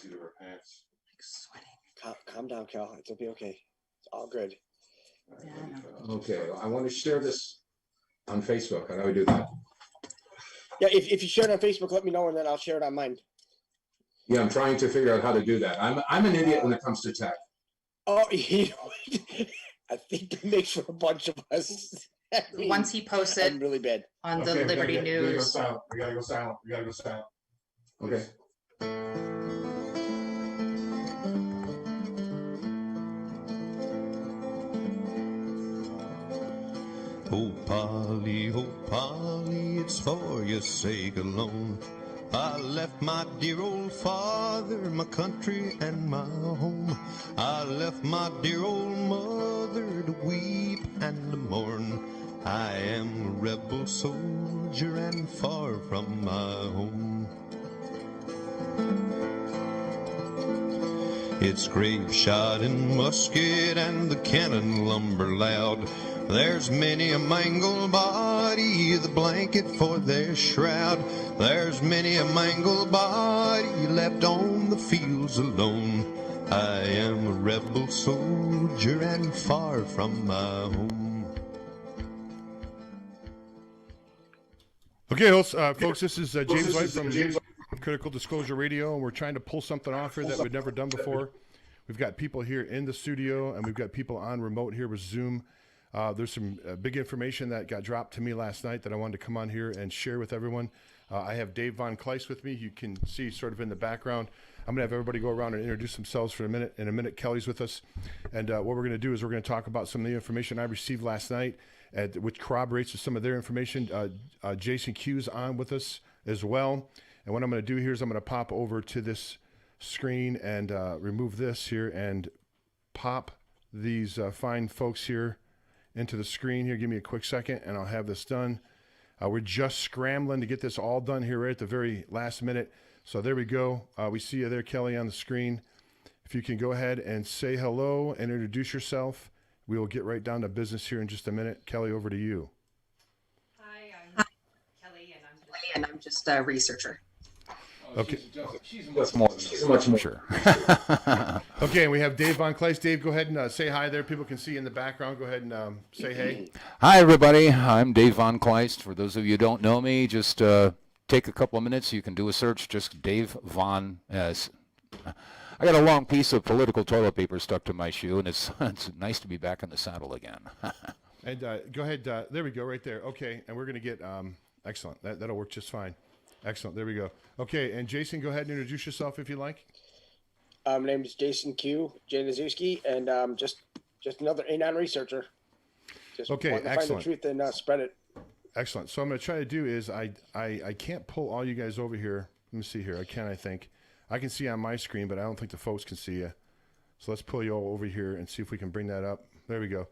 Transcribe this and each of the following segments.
seat of our pants. Like sweating. Calm down, Cal. It'll be okay. It's all good. Yeah, Okay, I want to share this on Facebook. How do I do that? Yeah, if you share it on Facebook, let me know, and then I'll share it on mine. Yeah, I'm trying to figure out how to do that. I'm an idiot when it comes to tech. Oh, I think that makes for a bunch of us. Once he posted I'm really bad on the Liberty News. We gotta go silent. Okay. Oh, Polly, it's for your sake alone. I left my dear old father, my country, and my home. I left my dear old mother to weep and to mourn. I am a rebel soldier and far from my home. It's grape shot and musket and the cannon lumber loud. There's many a mangled body, the blanket for their shroud. There's many a mangled body left on the fields alone. I am a rebel soldier and far from my home. Okay, folks, this is James White from Critical Disclosure Radio, and we're trying to pull something off here that we've never done before. We've got people here in the studio, and we've got people on remote here with Zoom. There's some big information that got dropped to me last night that I wanted to come on here and share with everyone. I have Dave Von Kleist with me. You can see sort of in the background. I'm going to have everybody go around and introduce themselves for a minute. In a minute, Kelly's with us. And what we're going to do is we're going to talk about some of the information I received last night, which corroborates with some of their information. Jason Q's on with us as well. And what I'm going to do here is I'm going to pop over to this screen and remove this here and pop these fine folks here into the screen here. Give me a quick second and I'll have this done. We're just scrambling to get this all done here right at the very last minute. So there we go. We see you there, Kelly, on the screen. If you can go ahead and say hello and introduce yourself, we will get right down to business here in just a minute. Kelly, over to you. Hi, I'm Kelly, and I'm just a researcher. Okay. She's much more. Sure. Okay, and we have Dave Von Kleist. Dave, go ahead and say hi there. People can see in the background. Go ahead and say hey. Hi, everybody. I'm Dave Von Kleist. For those of you who don't know me, just take a couple of minutes. You can do a search, just Dave Von. I got a long piece of political toilet paper stuck to my shoe, and it's nice to be back in the saddle again. And go ahead. There we go, right there. Okay, and we're going to get excellent. That'll work just fine. Excellent. There we go. Okay, and Jason, go ahead and introduce yourself if you like. My name is Jason Q. Januszewski, and just another anon researcher. Just okay, want to excellent. find the truth and spread it. Excellent. So I'm going to try to do is I can't pull all you guys over here. Let me see here. I can, I think. I can see on my screen, but I don't think the folks can see you. So let's pull you all over here and see if we can bring that up. There we go.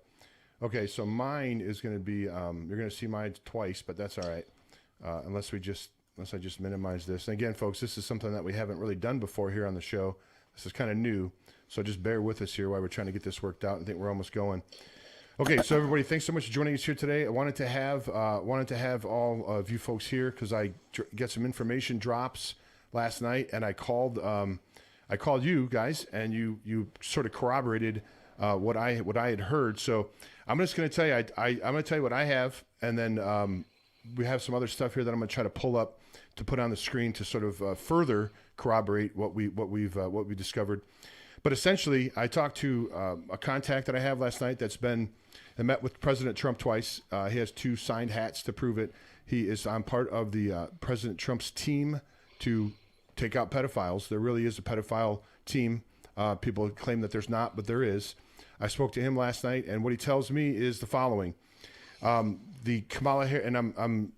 Okay, so mine is going to be, you're going to see mine twice, but that's all right. Unless I just minimize this. And again, folks, this is something that we haven't really done before here on the show. This is kind of new, so just bear with us here while we're trying to get this worked out. I think we're almost going. Okay, so everybody, thanks so much for joining us here today. I wanted to have all of you folks here because I get some information drops last night, and I called you guys, and you sort of corroborated what I had heard. So I'm just going to tell you, I'm going to tell you what I have, and then we have some other stuff here that I'm going to try to pull up to put on the screen to sort of further corroborate what we discovered. But essentially, I talked to a contact that I have last night I met with President Trump twice. He has 2 signed hats to prove it. He is on part of the President Trump's team to take out pedophiles. There really is a pedophile team. People claim that there's not, but there is. I spoke to him last night, and what he tells me is the following. The Kamala Harris, and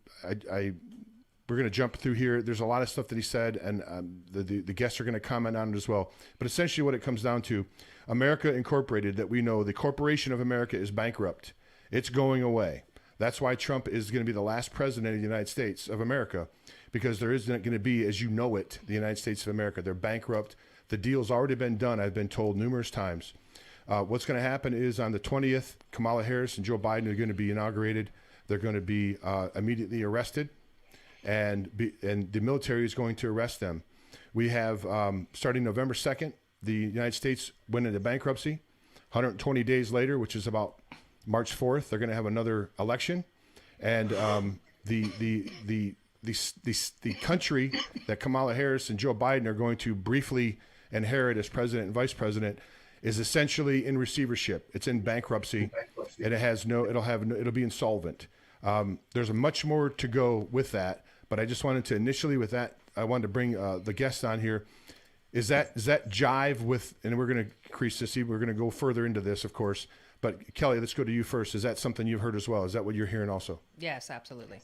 we're going to jump through here. There's a lot of stuff that he said, and the guests are going to comment on it as well. But essentially what it comes down to, America Incorporated, that we know, the corporation of America is bankrupt. It's going away. That's why Trump is going to be the last president of the United States of America, because there isn't going to be, as you know it, the United States of America. They're bankrupt. The deal's already been done, I've been told numerous times. What's going to happen is on the 20th, Kamala Harris and Joe Biden are going to be inaugurated. They're going to be immediately arrested, and the military is going to arrest them. We have, starting November 2nd, the United States went into bankruptcy. 120 days later, which is about March 4th, they're going to have another election. And the country that Kamala Harris and Joe Biden are going to briefly inherit as president and vice president is essentially in receivership. It's in bankruptcy, and it'll be insolvent. There's much more to go with that, but I just wanted to initially with that, I wanted to bring the guest on here. Does that jive with, and we're going to increase this, we're going to go further into this, of course, but Kelly, let's go to you first. Is that something you've heard as well? Is that what you're hearing also? Yes, absolutely.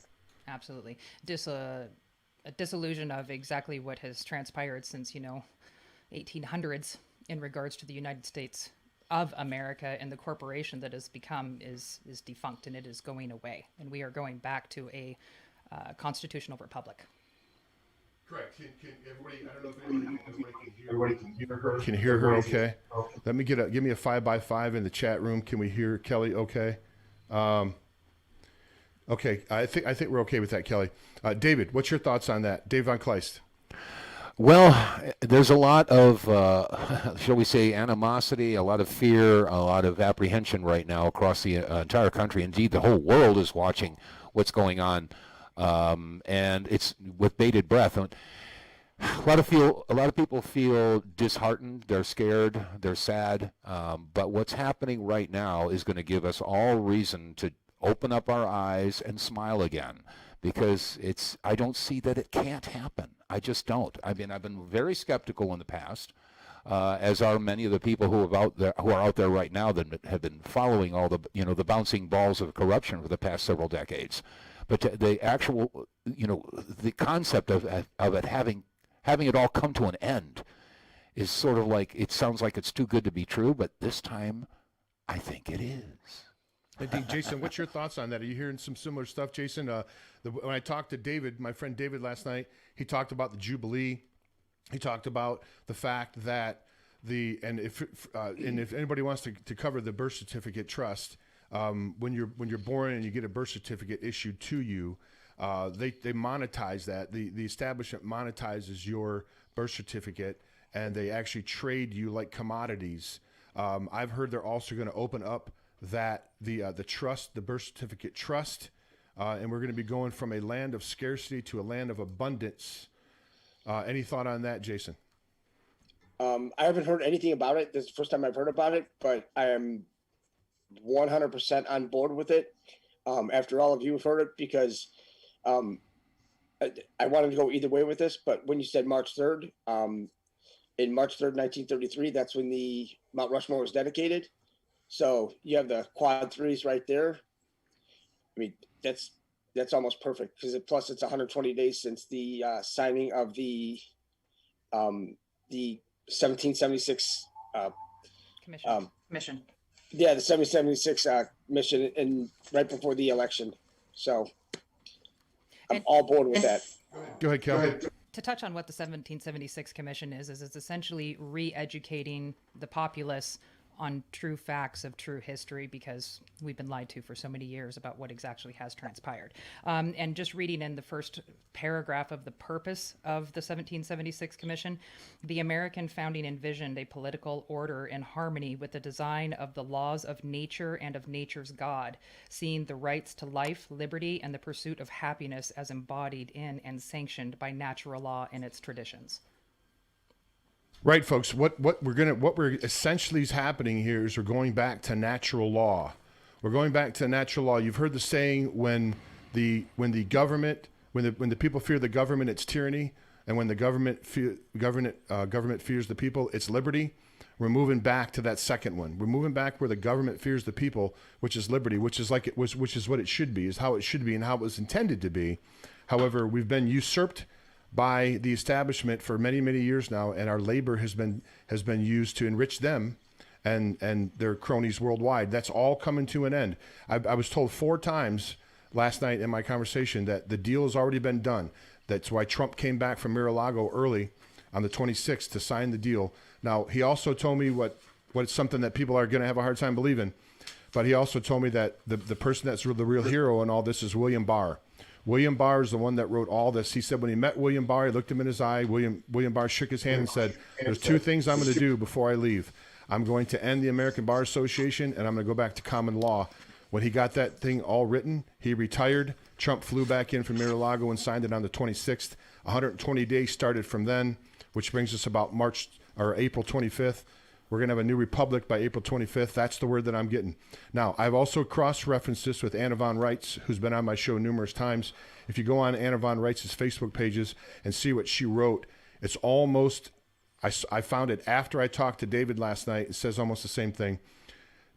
Absolutely. A disillusion of exactly what has transpired since, 1800s in regards to the United States of America, and the corporation that has become is defunct, and it is going away. And we are going back to a constitutional republic. Correct. Can everybody, I don't know if everybody can hear her. Can hear her okay? Let me give me a 5x5 in the chat room. Can we hear Kelly okay? Okay, I think we're okay with that, Kelly. David, what's your thoughts on that? Dave Von Kleist. Well, there's a lot of, shall we say, animosity, a lot of fear, a lot of apprehension right now across the entire country. Indeed, the whole world is watching what's going on, and it's with bated breath. A lot of people feel disheartened. They're scared. They're sad. But what's happening right now is going to give us all reason to open up our eyes and smile again, because I don't see that it can't happen. I just don't. I mean, I've been very skeptical in the past, as are many of the people who are out there right now that have been following all the the bouncing balls of corruption for the past several decades. But the actual the concept of it having it all come to an end is sort of like, it sounds like it's too good to be true, but this time I think it is. Indeed. Jason, what's your thoughts on that? Are you hearing some similar stuff, Jason? When I talked to David, my friend David last night, he talked about the Jubilee. He talked about the fact that if anybody wants to cover the birth certificate trust, when you're born and you get a birth certificate issued to you, they monetize that. The establishment monetizes your birth certificate, and they actually trade you like commodities. I've heard they're also going to open up that the trust, the birth certificate trust, and we're going to be going from a land of scarcity to a land of abundance. Any thought on that, Jason? I haven't heard anything about it. This is the first time I've heard about it, but I am 100% on board with it. After all of you have heard it, because I wanted to go either way with this, but when you said March 3rd, in March 3rd, 1933, that's when the Mount Rushmore was dedicated. So you have the quad threes right there. I mean, that's almost perfect, because plus it's 120 days since the signing of the 1776 Mission. Yeah, the 1776 mission, and right before the election. So I'm all aboard with that. Go ahead, Kelly. To touch on what the 1776 Commission is it's essentially re-educating the populace on true facts of true history, because we've been lied to for so many years about what exactly has transpired. And just reading in the first paragraph of the purpose of the 1776 Commission, the American founding envisioned a political order in harmony with the design of the laws of nature and of nature's God, seeing the rights to life, liberty, and the pursuit of happiness as embodied in and sanctioned by natural law and its traditions. Right, folks. What we're essentially is happening here is we're going back to natural law. We're going back to natural law. You've heard the saying, when the people fear the government, it's tyranny, and when the government fears the people, it's liberty. We're moving back to that second one. We're moving back where the government fears the people, which is liberty, which is what it should be, is how it should be and how it was intended to be. However, we've been usurped by the establishment for many, many years now, and our labor has been used to enrich them and their cronies worldwide. That's all coming to an end. I was told 4 times last night in my conversation that the deal has already been done. That's why Trump came back from Mar-a-Lago early on the 26th to sign the deal. Now, he also told me what's something that people are going to have a hard time believing, but he also told me that the person that's the real hero in all this is William Barr. William Barr is the one that wrote all this. He said when he met William Barr, he looked him in his eye. William Barr shook his hand and said, there's two things I'm going to do before I leave. I'm going to end the American Bar Association, and I'm going to go back to common law. When he got that thing all written, he retired. Trump flew back in from Mar-a-Lago and signed it on the 26th. 120 days started from then, which brings us about April 25th. We're going to have a new republic by April 25th. That's the word that I'm getting. Now, I've also cross-referenced this with Anna von Reitz, who's been on my show numerous times. If you go on Anna von Reitz's Facebook pages and see what she wrote, it's almost, I found it after I talked to David last night. It says almost the same thing.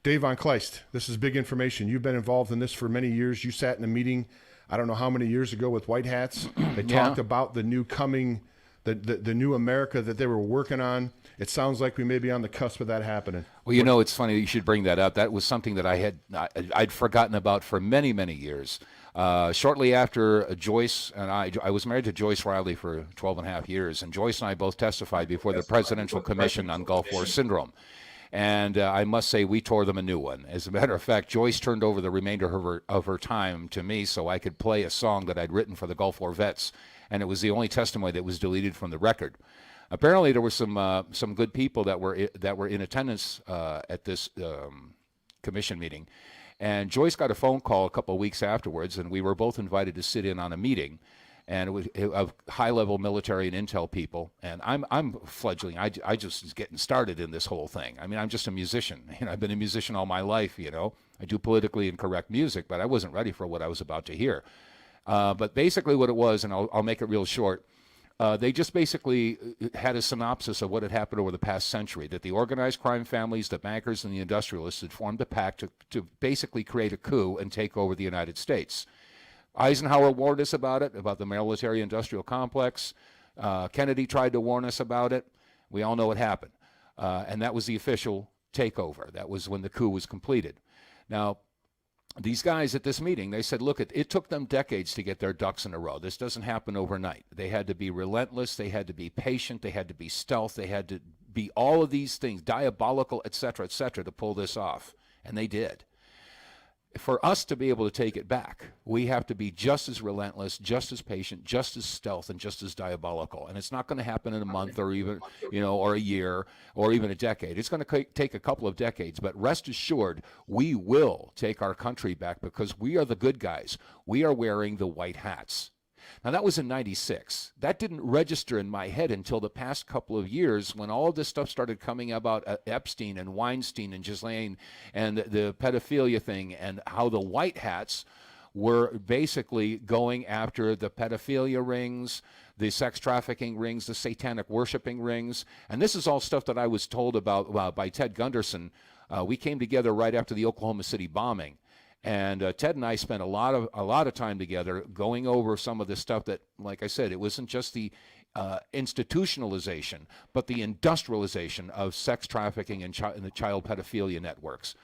Dave Von Kleist, this is big information. You've been involved in this for many years. You sat in a meeting, I don't know how many years ago, with White Hats. They talked about the new coming, the new America that they were working on. It sounds like we may be on the cusp of that happening. Well, it's funny that you should bring that up. That was something that I'd forgotten about for many, many years. Shortly after Joyce and I was married to Joyce Riley for 12 and a half years, and Joyce and I both testified before the Presidential Commission on Gulf War Syndrome. And I must say, we tore them a new one. As a matter of fact, Joyce turned over the remainder of her time to me so I could play a song that I'd written for the Gulf War vets, and it was the only testimony that was deleted from the record. Apparently, there were some good people that were in attendance at this commission meeting, and Joyce got a phone call a couple of weeks afterwards, and we were both invited to sit in on a meeting, and it was of high-level military and intel people. And I'm fledgling. I just was getting started in this whole thing. I mean, I'm just a musician. I've been a musician all my life. I do politically incorrect music, but I wasn't ready for what I was about to hear. But basically, what it was, and I'll make it real short. They just basically had a synopsis of what had happened over the past century, that the organized crime families, the bankers, and the industrialists had formed a pact to basically create a coup and take over the United States. Eisenhower warned us about it, about the military-industrial complex. Kennedy tried to warn us about it. We all know what happened. And that was the official takeover. That was when the coup was completed. Now, these guys at this meeting, they said, look, it took them decades to get their ducks in a row. This doesn't happen overnight. They had to be relentless. They had to be patient. They had to be stealth. They had to be all of these things, diabolical, et cetera, to pull this off. And they did. For us to be able to take it back, we have to be just as relentless, just as patient, just as stealth, and just as diabolical. And it's not going to happen in a month or even, or a year or even a decade. It's going to take a couple of decades. But rest assured, we will take our country back because we are the good guys. We are wearing the white hats. Now, that was in 96. That didn't register in my head until the past couple of years when all this stuff started coming about Epstein and Weinstein and Ghislaine and the pedophilia thing, and how the white hats were basically going after the pedophilia rings, the sex trafficking rings, the satanic worshiping rings. And this is all stuff that I was told about by Ted Gunderson. We came together right after the Oklahoma City bombing. And Ted and I spent a lot of time together going over some of the stuff that, like I said, it wasn't just the institutionalization, but the industrialization of sex trafficking and the child pedophilia networks,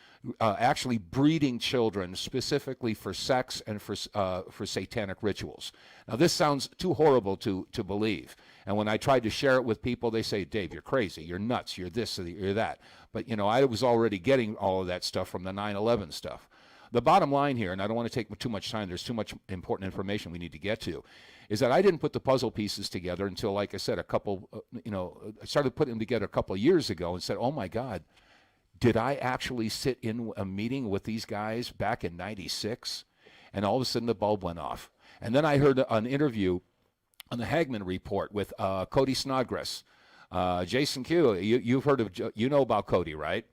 actually breeding children specifically for sex and for satanic rituals. Now, this sounds too horrible to believe. And when I tried to share it with people, they say, Dave, you're crazy, you're nuts, you're this, you're that. But, I was already getting all of that stuff from the 9/11 stuff. The bottom line here, and I don't want to take too much time, there's too much important information we need to get to, is that I didn't put the puzzle pieces together until, like I said, I started putting them together a couple of years ago and said, oh my God, did I actually sit in a meeting with these guys back in 96? And all of a sudden the bulb went off. And then I heard an interview on the Hagman Report with Cody Snodgrass. Jason Q, you've heard of, about Cody, right?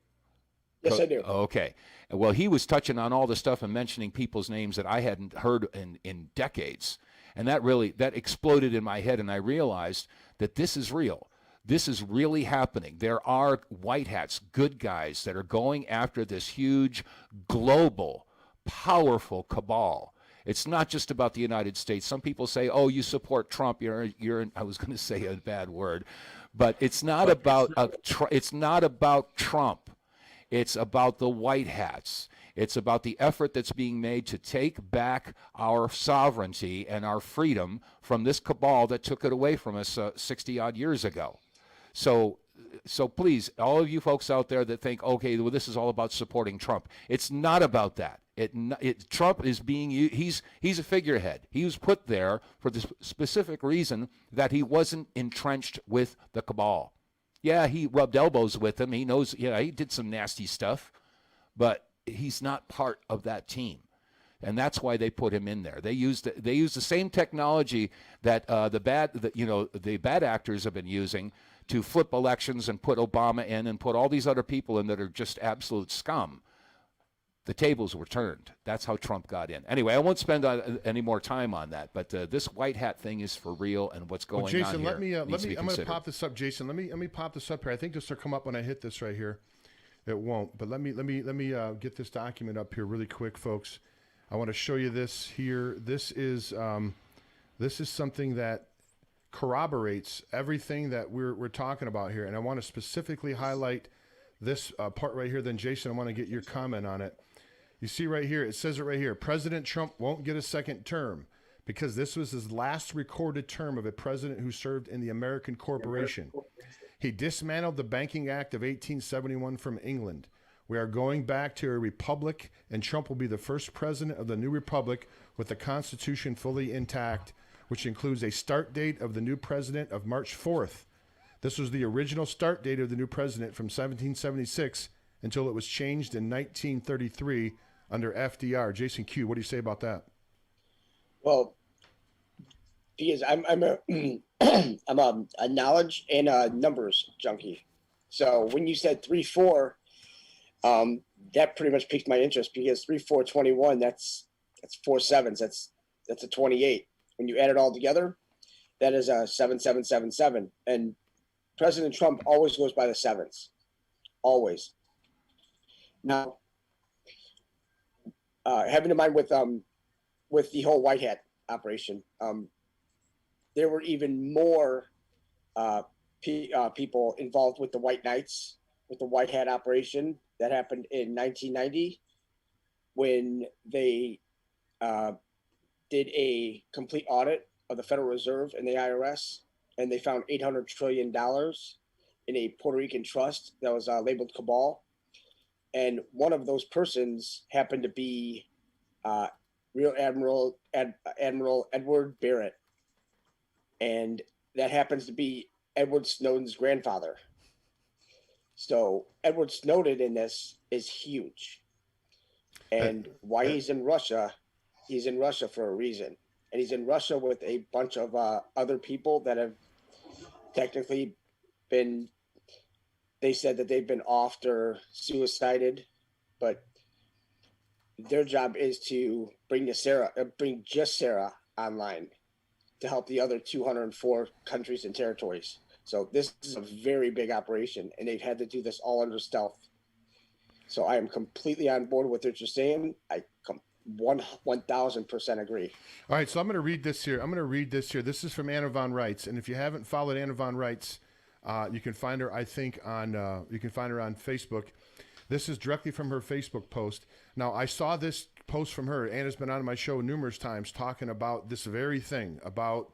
Yes, I do. Okay. Well, he was touching on all the stuff and mentioning people's names that I hadn't heard in decades. And that exploded in my head, and I realized that this is real. This is really happening. There are white hats, good guys, that are going after this huge, global, powerful cabal. It's not just about the United States. Some people say, oh, you support Trump. You're I was going to say a bad word. But it's not about Trump. It's about the white hats. It's about the effort that's being made to take back our sovereignty and our freedom from this cabal that took it away from us 60-odd years ago. So please, all of you folks out there that think, okay, well, this is all about supporting Trump. It's not about that. Trump is being he's a figurehead. He was put there for the specific reason that he wasn't entrenched with the cabal. Yeah, he rubbed elbows with him. He knows, he did some nasty stuff, but he's not part of that team. And that's why they put him in there. They used the same technology that the bad actors have been using to flip elections and put Obama in and put all these other people in that are just absolute scum. The tables were turned. That's how Trump got in. Anyway, I won't spend any more time on that. But this white hat thing is for real, and what's going Jason, on here let me. I'm going to pop this up, Jason. Let me pop this up here. I think this will come up when I hit this right here. It won't. But let me get this document up here really quick, folks. I want to show you this here. This is something that corroborates everything that we're talking about here, and I want to specifically highlight this part right here. Then, Jason, I want to get your comment on it. You see right here, it says it right here. President Trump won't get a second term because this was his last recorded term of a president who served in the American corporation. He dismantled the Banking Act of 1871 from England. We are going back to a republic, and Trump will be the first president of the new republic with the Constitution fully intact, which includes a start date of the new president of March 4th. This was the original start date of the new president from 1776 until it was changed in 1933 under FDR. Jason Q, what do you say about that? Well, because I'm a knowledge and a numbers junkie. So when you said 3-4, that pretty much piqued my interest because 3-4-21, that's 4 sevens. That's a 28. When you add it all together, that is a 7-7-7-7. And President Trump always goes by the sevens, always. Now, having in mind with the whole white hat operation, there were even more people involved with the White Knights, with the white hat operation that happened in 1990 when they did a complete audit of the Federal Reserve and the IRS, and they found $800 trillion in a Puerto Rican trust that was labeled cabal. And one of those persons happened to be Rear Admiral Edward Barrett. And that happens to be Edward Snowden's grandfather. So Edward Snowden in this is huge. And why he's in Russia for a reason. And he's in Russia with a bunch of other people that have technically been, they said that they've been offed or suicided, but their job is to bring GESARA online to help the other 204 countries and territories. So this is a very big operation, and they've had to do this all under stealth. So I am completely on board with what you're saying. I 1000% agree. All right, so I'm going to read this here. This is from Anna von Reitz, and if you haven't followed Anna von Reitz, you can find her, I think, on Facebook. This is directly from her Facebook post. Now, I saw this post from her. Anna's been on my show numerous times talking about this very thing, about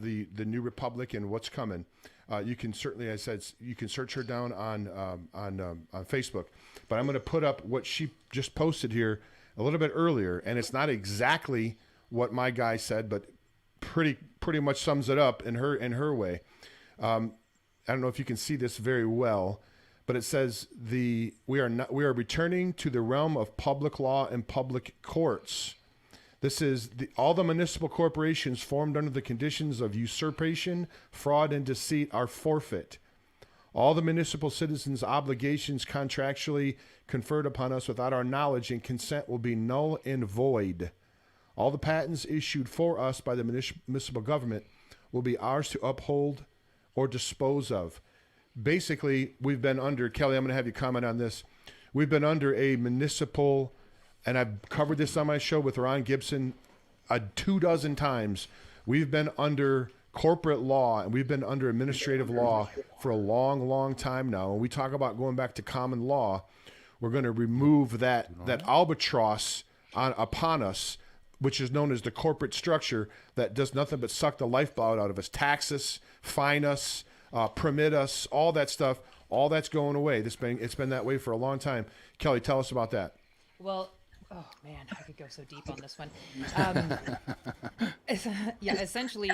the new republic and what's coming. You can certainly, I said, you can search her down on Facebook. But I'm going to put up what she just posted here a little bit earlier, and it's not exactly what my guy said, but pretty much sums it up in her way. I don't know if you can see this very well, but it says we are returning to the realm of public law and public courts. This is all the municipal corporations formed under the conditions of usurpation, fraud, and deceit are forfeit. All the municipal citizens' obligations contractually conferred upon us without our knowledge and consent will be null and void. All the patents issued for us by the municipal government will be ours to uphold or dispose of. Basically, we've been under, Kelly, I'm going to have you comment on this. We've been under a municipal, and I've covered this on my show with Ron Gibson 24 times. We've been under corporate law and we've been under administrative law for a long, long time now. When we talk about going back to common law, we're going to remove that albatross upon us, which is known as the corporate structure that does nothing but suck the lifeblood out of us, tax us, fine us, permit us, all that stuff. All that's going away. It's been that way for a long time. Kelly, tell us about that. Well, Oh man, I could go so deep on this one. Yeah, essentially,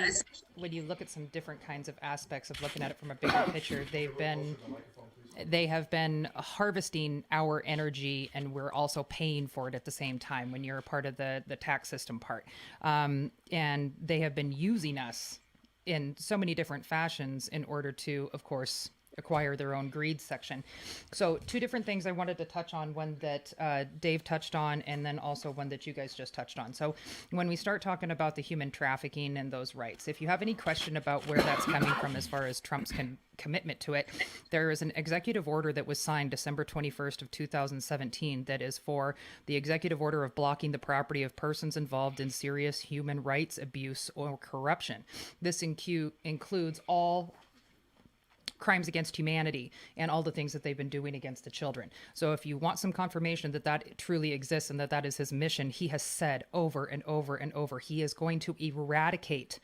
when you look at some different kinds of aspects of looking at it from a bigger picture, they have been harvesting our energy, and we're also paying for it at the same time when you're a part of the tax system part. And they have been using us in so many different fashions in order to, of course, acquire their own greed section. So two different things I wanted to touch on, one that Dave touched on, and then also one that you guys just touched on. So when we start talking about the human trafficking and those rights, if you have any question about where that's coming from as far as Trump's commitment to it, there is an executive order that was signed December 21st of 2017 that is for the executive order of blocking the property of persons involved in serious human rights abuse or corruption. This includes all crimes against humanity and all the things that they've been doing against the children. So if you want some confirmation that that truly exists and that that is his mission, he has said over and over and over, he is going to eradicate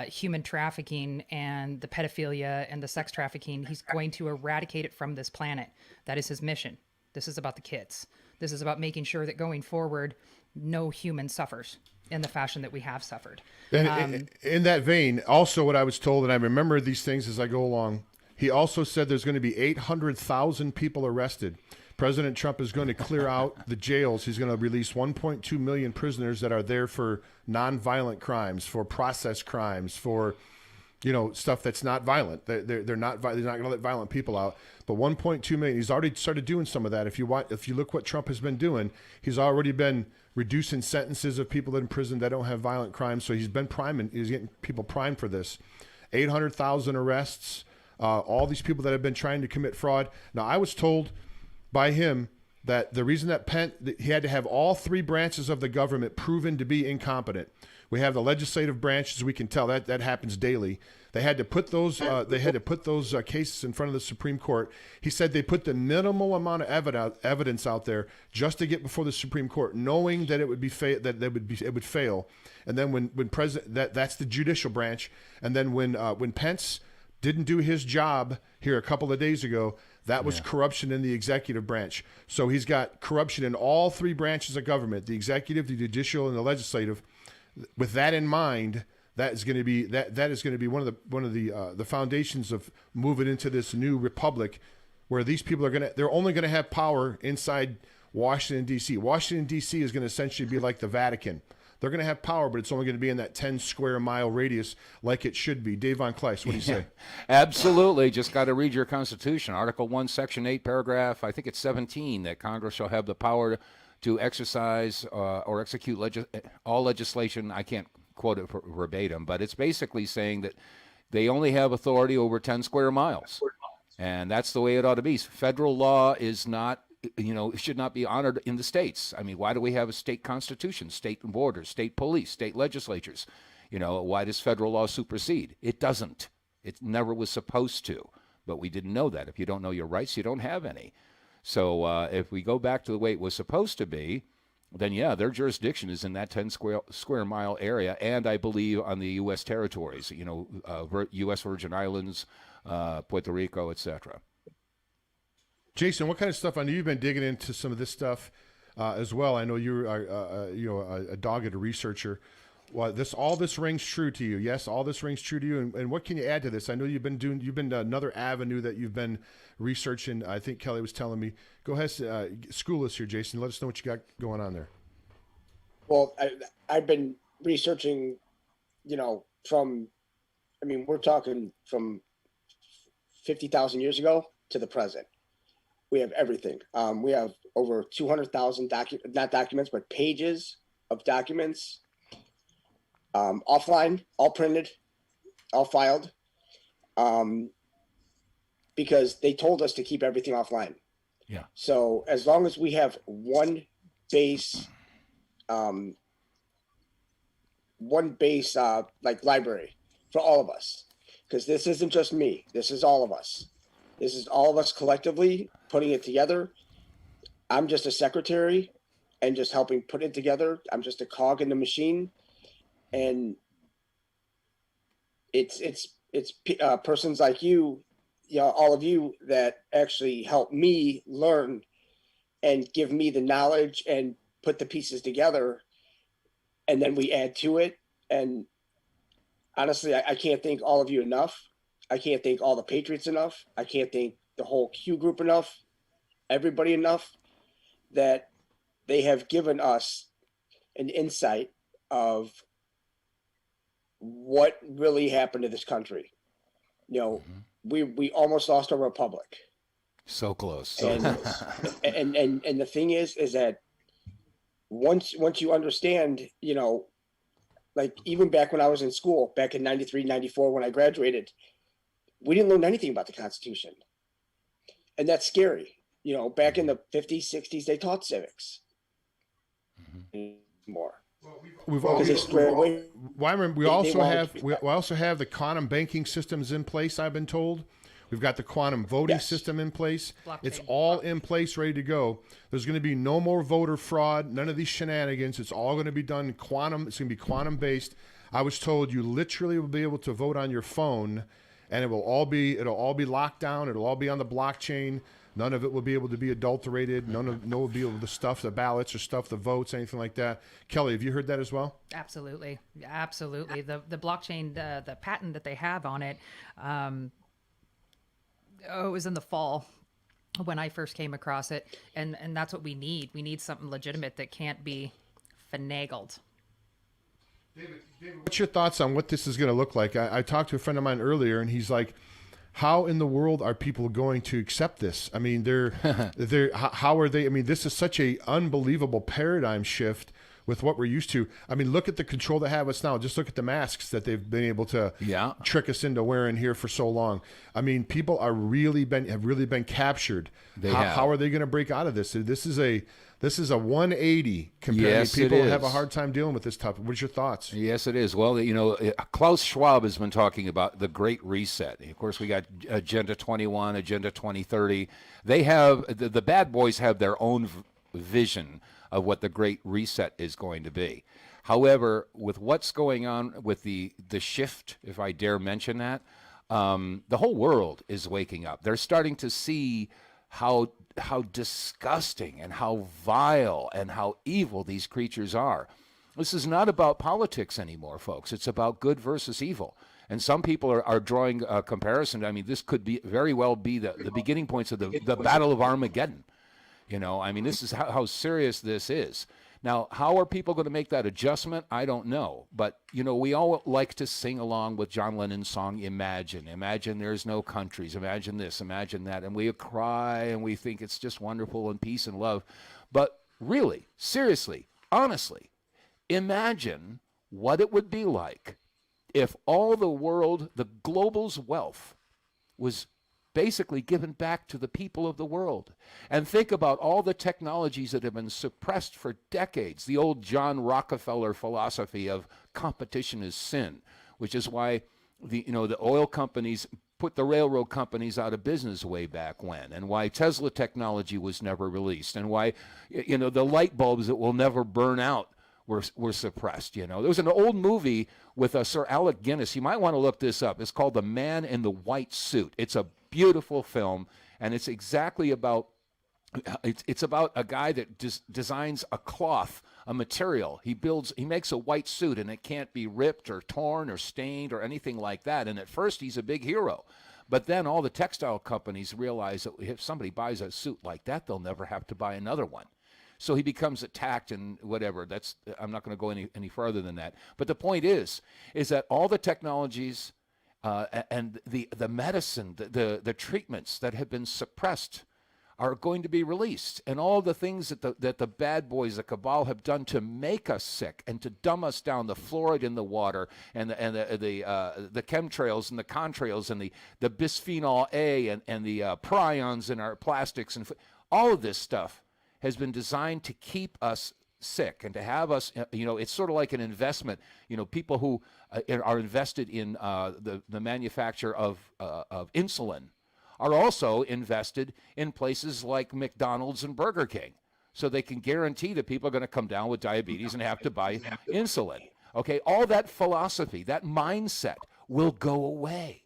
human trafficking and the pedophilia and the sex trafficking. He's going to eradicate it from this planet. That is his mission. This is about the kids. This is about making sure that going forward, no human suffers in the fashion that we have suffered. And in that vein, also what I was told, and I remember these things as I go along, he also said there's going to be 800,000 people arrested. President Trump is going to clear out the jails. He's going to release 1.2 million prisoners that are there for nonviolent crimes, for process crimes, for stuff that's not violent. They're not going to let violent people out. But 1.2 million. He's already started doing some of that. If you look what Trump has been doing, he's already been reducing sentences of people in prison that don't have violent crimes. So he's been priming. He's getting people primed for this. 800,000 arrests. All these people that have been trying to commit fraud. Now, I was told by him that the reason that he had to have all three branches of the government proven to be incompetent. We have the legislative branch, as we can tell, that happens daily. They had to put those cases in front of the Supreme Court. He said they put the minimal amount of evidence out there just to get before the Supreme Court, knowing that it would fail. And then when that's the judicial branch. And then when Pence didn't do his job here a couple of days ago, that was corruption in the executive branch. So he's got corruption in all three branches of government: the executive, the judicial, and the legislative. With that in mind, that is going to be one of the foundations of moving into this new republic, where these people they're only going to have power inside Washington D.C. Washington D.C. is going to essentially be like the Vatican. They're going to have power, but it's only going to be in that 10 square mile radius, like it should be. Dave Von Kleist, what do you say? Absolutely. Just got to read your Constitution, Article 1, Section 8, paragraph, I think it's 17, that Congress shall have the power to exercise or execute all legislation. I can't quote it verbatim, but it's basically saying that they only have authority over 10 square miles. And that's the way it ought to be. Federal law is not, it should not be honored in the states. I mean, why do we have a state constitution, state borders, state police, state legislatures? Why does federal law supersede? It doesn't. It never was supposed to. But we didn't know that. If you don't know your rights, you don't have any. So if we go back to the way it was supposed to be, then their jurisdiction is in that 10 square mile area, and I believe on the U.S. territories, U.S. Virgin Islands, Puerto Rico, etc. Jason, what kind of stuff? I know you've been digging into some of this stuff as well. I know you're a dogged researcher. Well, all this rings true to you. Yes, all this rings true to you. And what can you add to this? I know you've been another avenue that you've been researching. I think Kelly was telling me. Go ahead, school us here, Jason. Let us know what you got going on there. Well, I've been researching, we're talking from 50,000 years ago to the present. We have everything. We have over 200,000 not documents, but pages of documents, offline, all printed, all filed, because they told us to keep everything offline. Yeah. So as long as we have one base like library for all of us, because this isn't just me. This is all of us. This is all of us collectively putting it together. I'm just a secretary and just helping put it together. I'm just a cog in the machine. And it's persons like you, all of you, that actually help me learn and give me the knowledge and put the pieces together, and then we add to it. And honestly, I can't thank all of you enough. I can't thank all the Patriots enough. I can't thank the whole Q group enough, everybody enough, that they have given us an insight of what really happened to this country. You know, we almost lost our republic. So close. And the thing is that once you understand, you know, like even back when I was in school, back in 93, 94, when I graduated, we didn't learn anything about the Constitution. And that's scary. You know, back in the 50s, 60s, they taught civics. More. We've Because they square away. Well, I remember we They also want- have we also have the quantum banking systems in place. I've been told we've got the quantum voting Yes. system in place. It's Blockchain. all in place, ready to go. There's going to be no more voter fraud, none of these shenanigans. It's all going to be done quantum. It's going to be quantum based. I was told you literally will be able to vote on your phone, and it'll all be locked down. It'll all be on the blockchain. None of it will be able to be adulterated. No will be able to stuff the ballots or stuff the votes, anything like that. Kelly, have you heard that as well? Absolutely. The blockchain, the patent that they have on it, it was in the fall when I first came across it, and that's what we need. We need something legitimate that can't be finagled. David, what's your thoughts on what this is going to look like? I talked to a friend of mine earlier, and he's like, how in the world are people going to accept this? I mean, how are they? I mean, this is such a unbelievable paradigm shift with what we're used to. I mean, look at the control they have us now. Just look at the masks that they've been able to trick us into wearing here for so long. I mean, people have really been captured. How are they going to break out of this? This is a 180 compared Yes, to people it who have a is. hard time dealing with this topic. What's your thoughts? Yes, it is. Well, you know, Klaus Schwab has been talking about the Great Reset. Of course, we got Agenda 21, Agenda 2030. They have, the bad boys have their own vision of what the Great Reset is going to be. However, with what's going on with the shift, if I dare mention that, the whole world is waking up. They're starting to see how disgusting and how vile and how evil these creatures are. This is not about politics anymore, folks. It's about good versus evil. And some people are drawing a comparison. I mean, this could be very well be the beginning points of the Battle of Armageddon. You know, I mean, this is how serious this is. Now, how are people going to make that adjustment? I don't know. But, you know, we all like to sing along with John Lennon's song, Imagine. Imagine there's no countries. Imagine this, imagine that. And we cry and we think it's just wonderful and peace and love. But really, seriously, honestly, imagine what it would be like if all the world, the global's wealth, was basically given back to the people of the world. And think about all the technologies that have been suppressed for decades. The old John Rockefeller philosophy of competition is sin, which is why the oil companies put the railroad companies out of business way back when, and why Tesla technology was never released, and why the light bulbs that will never burn out were suppressed. There was an old movie with Sir Alec Guinness. You might want to look this up. It's called The Man in the White Suit. It's a beautiful film, and it's exactly about it's about a guy that designs a cloth, a material. He makes a white suit, and it can't be ripped or torn or stained or anything like that. And at first, he's a big hero. But then all the textile companies realize that if somebody buys a suit like that, they'll never have to buy another one. So he becomes attacked and whatever. I'm not going to go any further than that. But the point is that all the technologies and the medicine, the treatments that have been suppressed are going to be released. And all the things that the bad boys, the cabal, have done to make us sick and to dumb us down, the fluoride in the water and the chemtrails and the contrails and the bisphenol A and the prions in our plastics and all of this stuff has been designed to keep us sick and to have us, it's sort of like an investment. People who are invested in the manufacture of insulin are also invested in places like McDonald's and Burger King. So they can guarantee that people are going to come down with diabetes and have to buy insulin. Okay, all that philosophy, that mindset will go away.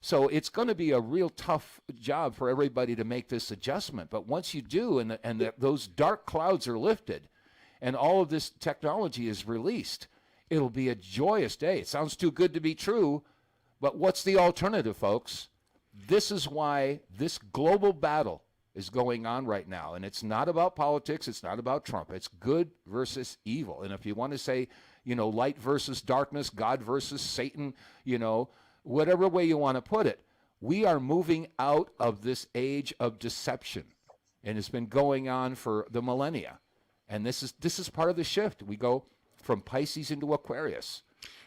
So it's going to be a real tough job for everybody to make this adjustment. But once you do, and those dark clouds are lifted, and all of this technology is released, it'll be a joyous day. It sounds too good to be true, but what's the alternative, folks? This is why this global battle is going on right now, and it's not about politics. It's not about Trump. It's good versus evil. And if you want to say, light versus darkness, God versus Satan, whatever way you want to put it, we are moving out of this age of deception, and it's been going on for the millennia. And this is part of the shift. We go from Pisces into Aquarius.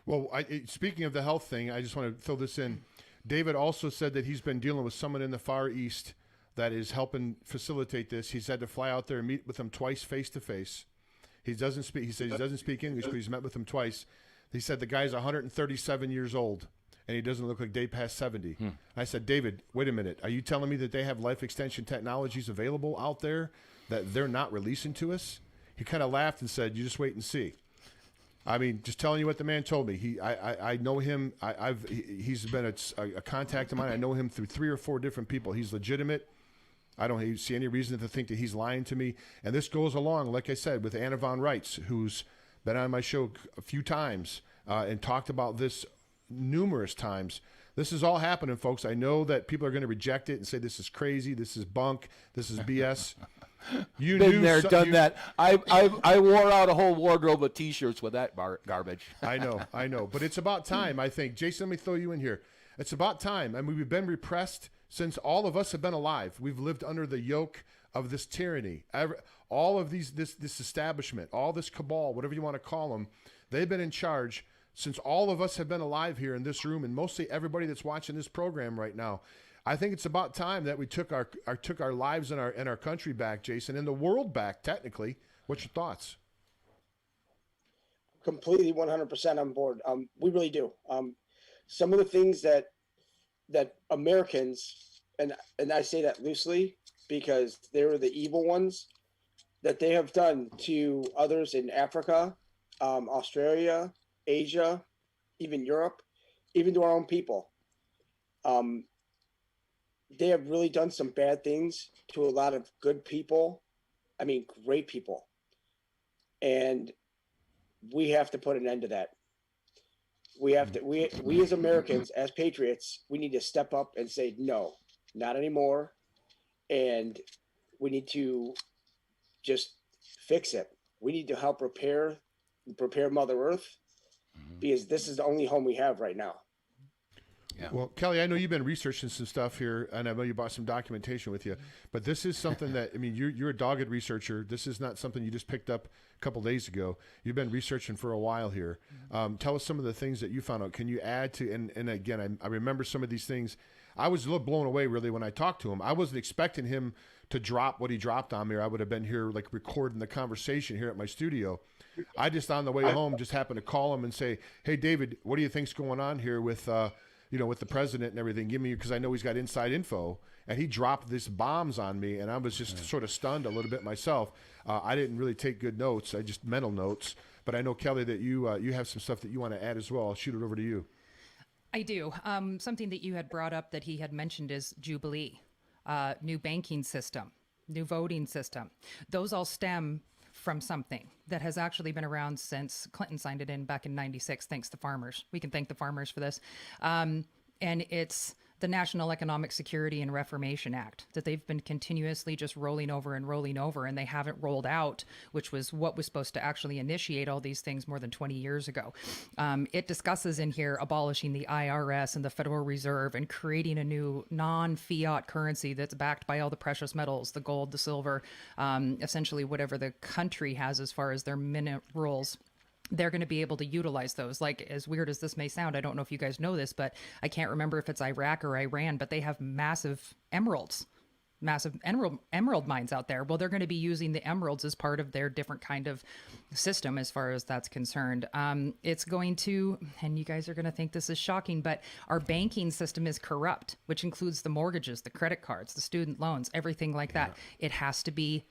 Well, speaking of the health thing, I just want to throw this in. David also said that he's been dealing with someone in the Far East that is helping facilitate this. He's had to fly out there and meet with them twice face to face. He doesn't speak. He says he doesn't speak English, but he's met with them twice. He said the guy's 137 years old, and he doesn't look like day past 70. I said, David, wait a minute. Are you telling me that they have life extension technologies available out there that they're not releasing to us? He kind of laughed and said, you just wait and see. I mean, just telling you what the man told me. I know him. He's been a contact of mine. I know him through 3 or 4 different people. He's legitimate. I don't see any reason to think that he's lying to me. And this goes along, like I said, with Anna von Reitz, who's been on my show a few times and talked about this numerous times. This is all happening, folks. I know that people are going to reject it and say this is crazy, this is bunk, this is BS. You Been there, done that. I wore out a whole wardrobe of T-shirts with that garbage. I know. But it's about time, I think. Jason, let me throw you in here. It's about time. I mean, we've been repressed since all of us have been alive. We've lived under the yoke of this tyranny. All of this establishment, all this cabal, whatever you want to call them, they've been in charge since all of us have been alive here in this room, and mostly everybody that's watching this program right now. I think it's about time that we took our lives and our country back, Jason, and the world back, technically. What's your thoughts? Completely 100% on board. We really do. Some of the things that Americans, and I say that loosely because they were the evil ones, that they have done to others in Africa, Australia, Asia, even Europe, even to our own people. They have really done some bad things to a lot of good people. I mean, great people. And we have to put an end to that. We have to, we as Americans, as patriots, we need to step up and say, no, not anymore. And we need to just fix it. We need to help prepare Mother Earth, because this is the only home we have right now. Yeah. Well, Kelly, I know you've been researching some stuff here, and I know you brought some documentation with you, but this is something that, I mean, you're a dogged researcher. This is not something you just picked up a couple days ago. You've been researching for a while here. Tell us some of the things that you found out. Can you add to, and again, I remember some of these things. I was a little blown away, really, when I talked to him. I wasn't expecting him to drop what he dropped on me, or I would have been here, like, recording the conversation here at my studio. I just, on the way home, just happened to call him and say, hey, David, what do you think's going on here with with the president and everything? Give me, because I know he's got inside info. And he dropped these bombs on me, and I was just sort of stunned a little bit myself. I didn't really take good notes. I just mental notes. But I know, Kelly, that you have some stuff that you want to add as well. I'll shoot it over to you. I do. Something that you had brought up that he had mentioned is Jubilee, new banking system, new voting system. Those all stem from something that has actually been around since Clinton signed it in back in '96. Thanks to farmers. We can thank the farmers for this. And it's the National Economic Security and Reformation Act that they've been continuously just rolling over, and they haven't rolled out, which was what was supposed to actually initiate all these things more than 20 years ago. It discusses in here abolishing the IRS and the Federal Reserve and creating a new non-fiat currency that's backed by all the precious metals, the gold, the silver, essentially whatever the country has as far as their minerals. They're going to be able to utilize those. Like, as weird as this may sound, I don't know if you guys know this, but I can't remember if it's Iraq or Iran, but they have massive emerald mines out there. Well, they're going to be using the emeralds as part of their different kind of system as far as that's concerned. It's going to, and you guys are going to think this is shocking, but our banking system is corrupt, which includes the mortgages, the credit cards, the student loans, everything like that. It has to be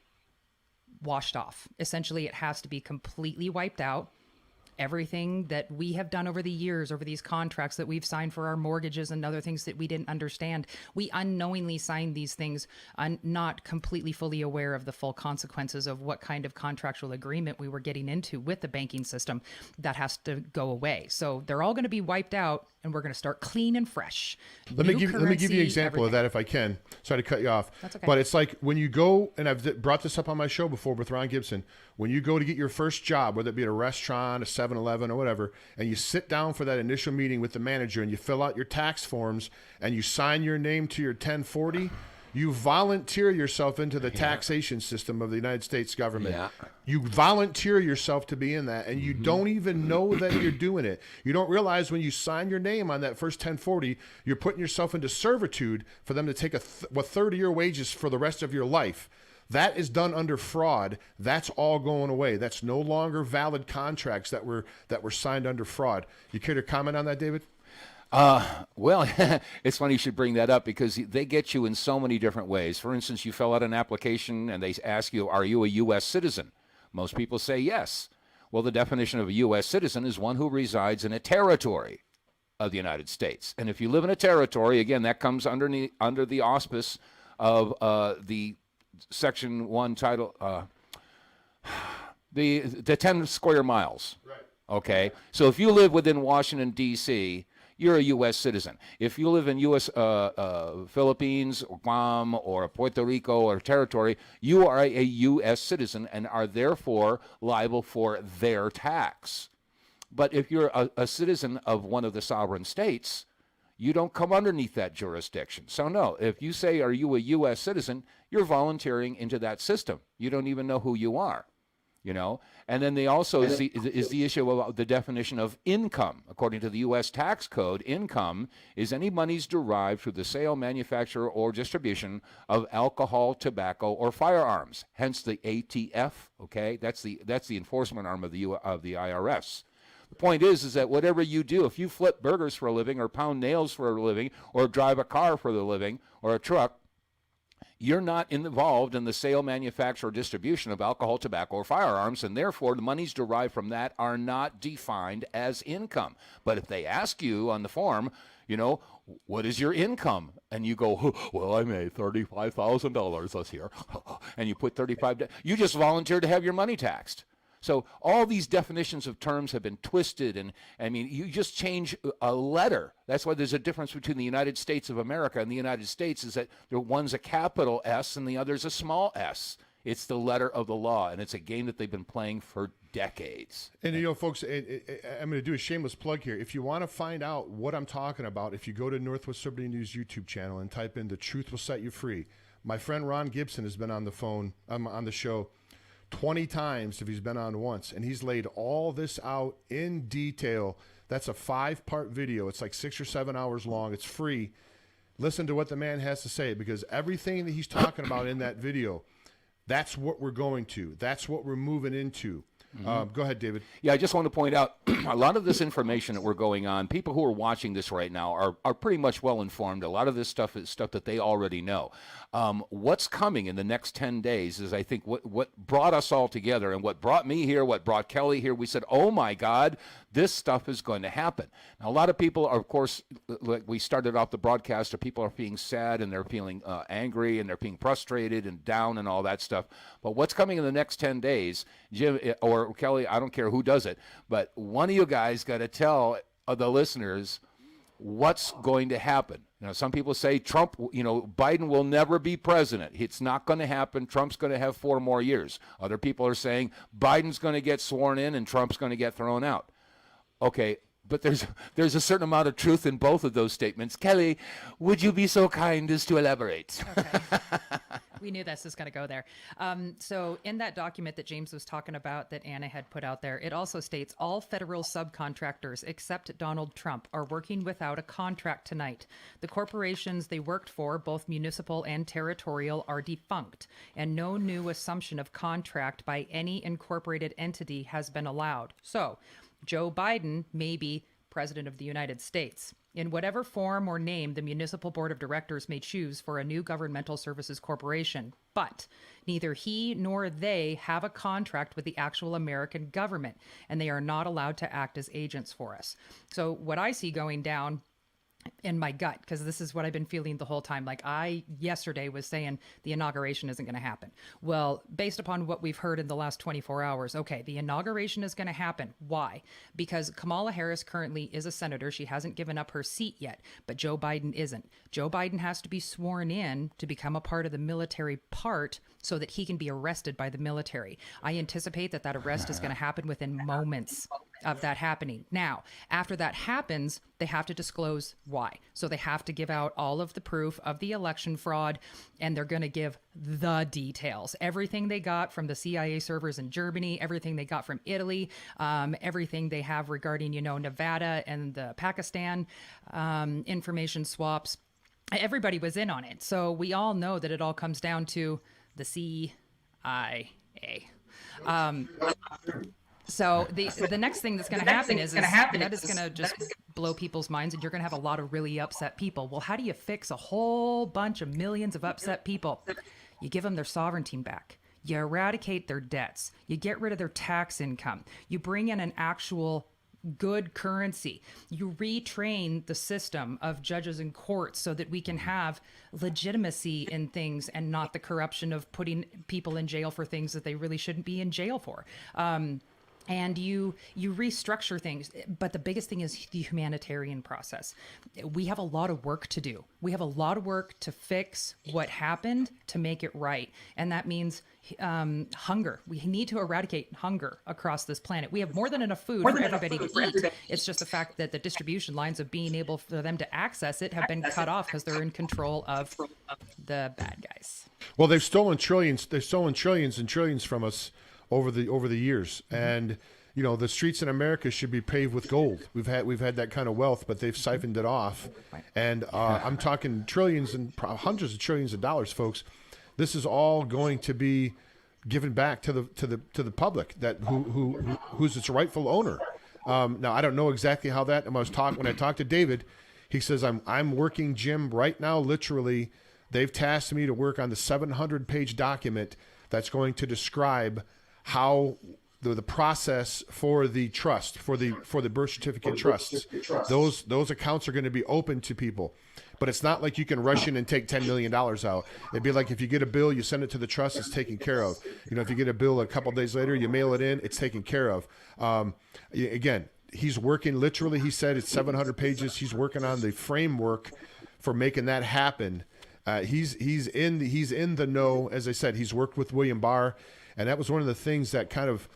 washed off. Essentially, it has to be completely wiped out. everything that we have done over the years, over these contracts that we've signed for our mortgages and other things that we didn't understand. We unknowingly signed these things, not completely fully aware of the full consequences of what kind of contractual agreement we were getting into with the banking system. That has to go away. So they're all going to be wiped out, and we're going to start clean and fresh. Let me give you an example of that if I can. Sorry to cut you off. That's okay. But it's like when you go, and I've brought this up on my show before with Ron Gibson, when you go to get your first job, whether it be at a restaurant, a 7-Eleven or whatever, and you sit down for that initial meeting with the manager and you fill out your tax forms and you sign your name to your 1040, you volunteer yourself into the taxation system of the United States government. Yeah. You volunteer yourself to be in that, and you don't even know that you're doing it. You don't realize when you sign your name on that first 1040, you're putting yourself into servitude for them to take a third of your wages for the rest of your life. That is done under fraud. That's all going away. That's no longer valid contracts that were signed under fraud. You care to comment on that, David? Well, it's funny you should bring that up because they get you in so many different ways. For instance, you fill out an application and they ask you, are you a U.S. citizen? Most people say yes. Well, the definition of a U.S. citizen is one who resides in a territory of the United States. And if you live in a territory, again, that comes under the auspice of the Section 1 title, the 10 square miles. Right. Okay? So if you live within Washington, D.C., you're a U.S. citizen. If you live in U.S. Philippines or Guam or Puerto Rico or territory, you are a U.S. citizen and are therefore liable for their tax. But if you're a citizen of one of the sovereign states, you don't come underneath that jurisdiction. So no, if you say, are you a U.S. citizen, you're volunteering into that system. You don't even know who you are. You know, and then they also is the issue of the definition of income. According to the U.S. tax code, income is any monies derived through the sale, manufacture, or distribution of alcohol, tobacco, or firearms. Hence the ATF. Okay, that's the enforcement arm of the IRS. The point is that whatever you do, if you flip burgers for a living, or pound nails for a living, or drive a car for the living, or a truck, you're not involved in the sale, manufacture, or distribution of alcohol, tobacco, or firearms, and therefore the monies derived from that are not defined as income. But if they ask you on the form, you know, what is your income? And you go, well, I made $35,000 this year, and you put $35,000. You just volunteered to have your money taxed. So all these definitions of terms have been twisted, and I mean, you just change a letter. That's why there's a difference between the United States of America and the United States is that one's a capital S and the other's a small s. It's the letter of the law, and it's a game that they've been playing for decades. And, you know, folks, I'm going to do a shameless plug here. If you want to find out what I'm talking about, if you go to Northwest Liberty News YouTube channel and type in "The Truth Will Set You Free," my friend Ron Gibson has been on the phone, on the show 20 times if he's been on once, and he's laid all this out in detail. That's a 5-part video. It's like 6 or 7 hours long. It's free. Listen to what the man has to say, because everything that he's talking about in that video, that's what we're going to. That's what we're moving into. Go ahead, David. Yeah, I just want to point out a lot of this information that we're going on, people who are watching this right now are pretty much well informed. A lot of this stuff is stuff that they already know. What's coming in the next 10 days is, I think, what brought us all together, and what brought me here, what brought Kelly here. We said, oh my God, this stuff is going to happen. Now, a lot of people are, of course, like we started off the broadcast, people are being sad and they're feeling angry and they're being frustrated and down and all that stuff. But what's coming in the next 10 days, Jim or Kelly, I don't care who does it, but one of you guys got to tell the listeners what's going to happen. You know, some people say Trump, Biden will never be president. It's not going to happen. Trump's going to have 4 more years. Other people are saying Biden's going to get sworn in and Trump's going to get thrown out. Okay, but there's a certain amount of truth in both of those statements. Kelly, would you be so kind as to elaborate? Okay. We knew this was going to go there. So in that document that James was talking about that Anna had put out there, it also states all federal subcontractors except Donald Trump are working without a contract tonight. The corporations they worked for, both municipal and territorial, are defunct, and no new assumption of contract by any incorporated entity has been allowed. So Joe Biden may be President of the United States. In whatever form or name the Municipal Board of Directors may choose for a new governmental services corporation, but neither he nor they have a contract with the actual American government, and they are not allowed to act as agents for us. So what I see going down in my gut, because this is what I've been feeling the whole time. Like I yesterday was saying the inauguration isn't going to happen. Well, based upon what we've heard in the last 24 hours, okay, the inauguration is going to happen. Why? Because Kamala Harris currently is a senator. She hasn't given up her seat yet, but Joe Biden isn't. Joe Biden has to be sworn in to become a part of the military part so that he can be arrested by the military. I anticipate that that arrest is going to happen within moments of that happening. Now, after that happens, they have to disclose why. So they have to give out all of the proof of the election fraud, and they're going to give the details. Everything they got from the CIA servers in Germany, everything they got from Italy, everything they have regarding, Nevada and the Pakistan information swaps. Everybody was in on it. So we all know that it all comes down to the CIA. So the next thing that's going to happen is that is going to just blow people's minds, and you're going to have a lot of really upset people. Well, how do you fix a whole bunch of millions of upset people? You give them their sovereignty back. You eradicate their debts. You get rid of their tax income. You bring in an actual good currency. You retrain the system of judges and courts so that we can have legitimacy in things and not the corruption of putting people in jail for things that they really shouldn't be in jail for. And you restructure things. But the biggest thing is the humanitarian process. We have a lot of work to do. We have a lot of work to fix what happened to make it right. And that means hunger. We need to eradicate hunger across this planet. We have more than enough food for everybody to eat. It's just the fact that the distribution lines of being able for them to access it have been cut off because they're in control of the bad guys. Well, they've stolen trillions. They've stolen trillions and trillions from us over the years, and the streets in America should be paved with gold. We've had that kind of wealth, but they've siphoned it off, and I'm talking trillions and hundreds of trillions of dollars, folks. This is all going to be given back to the public who's its rightful owner. Now I don't know exactly how that. When I talked to David, he says I'm working, Jim, right now. Literally, they've tasked me to work on the 700-page document that's going to describe how the process for the trust, for the birth certificate trusts, those accounts are going to be open to people. But it's not like you can rush in and take $10 million out. It'd be like if you get a bill, you send it to the trust, it's taken care of. If you get a bill a couple of days later, you mail it in, it's taken care of. Again, he's working literally, he said it's 700 pages. He's working on the framework for making that happen. He's in the know. As I said, he's worked with William Barr. And that was one of the things that kind of,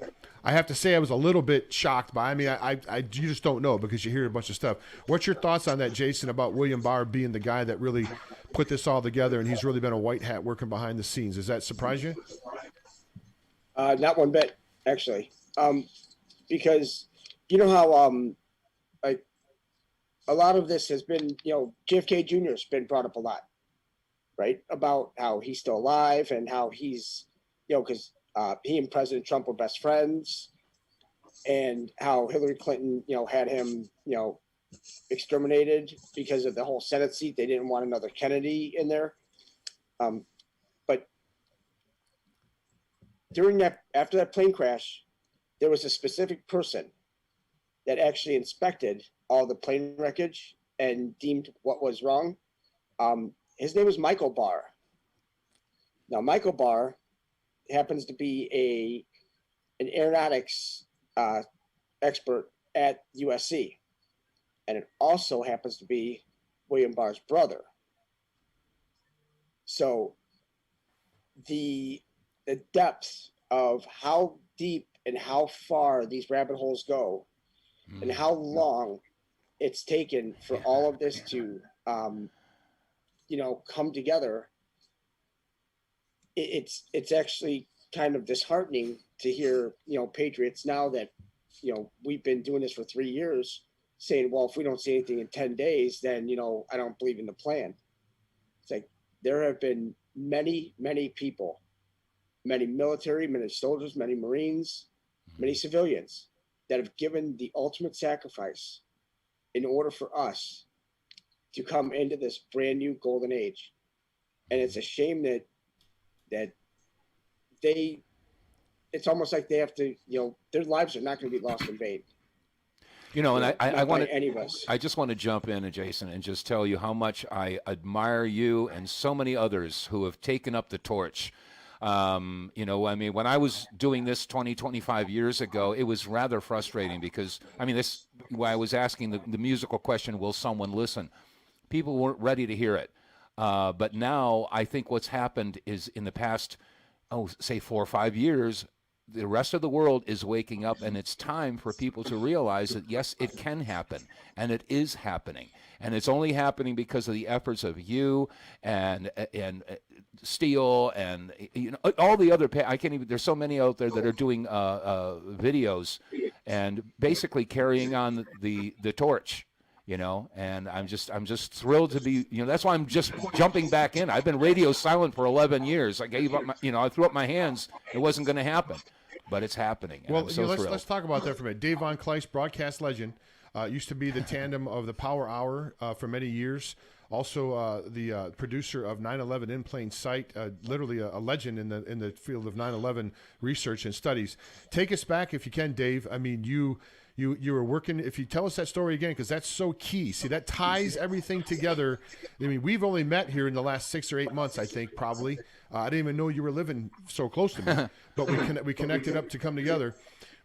I have to say, I was a little bit shocked by. I mean, you just don't know because you hear a bunch of stuff. What's your thoughts on that, Jason, about William Barr being the guy that really put this all together, and he's really been a white hat working behind the scenes? Does that surprise you? Not one bit, actually. Because you know how like a lot of this has been, JFK Jr. has been brought up a lot, right? About how he's still alive and how he's, because he and President Trump were best friends, and how Hillary Clinton, had him, exterminated because of the whole Senate seat. They didn't want another Kennedy in there. But after that plane crash, there was a specific person that actually inspected all the plane wreckage and deemed what was wrong. His name was Michael Barr. Now, Michael Barr happens to be an aeronautics expert at USC, and it also happens to be William Barr's brother. So the depth of how deep and how far these rabbit holes go, and how long it's taken for all of this to come together, it's actually kind of disheartening to hear, patriots now that, we've been doing this for 3 years saying, well, if we don't see anything in 10 days, then, I don't believe in the plan. It's like there have been many, many people, many military, many soldiers, many Marines, many civilians that have given the ultimate sacrifice in order for us to come into this brand new golden age. And it's a shame that it's almost like they have to, their lives are not going to be lost in vain. And I want to, any of us. I just want to jump in, Jason, and just tell you how much I admire you and so many others who have taken up the torch. When I was doing this 25 years ago, it was rather frustrating because, why I was asking the musical question, will someone listen? People weren't ready to hear it. But now I think what's happened is in the past, say 4 or 5 years, the rest of the world is waking up, and it's time for people to realize that, yes, it can happen, and it is happening. And it's only happening because of the efforts of you and Steele and all the other. I can't even. There's so many out there that are doing videos and basically carrying on the torch. And I'm just thrilled to be. That's why I'm just jumping back in. I've been radio silent for 11 years. I gave up I threw up my hands. It wasn't going to happen, but it's happening. Well, let's talk about that for a minute. Dave Von Kleist, broadcast legend. Used to be the tandem of the Power Hour for many years. Also, the producer of 9/11 in Plain Sight, literally a legend in the field of 9/11 research and studies. Take us back, if you can, Dave. You were working. If you tell us that story again, because that's so key. See, that ties everything together. We've only met here in the last 6 or 8 months, I think, probably. I didn't even know you were living so close to me, but we connected up to come together.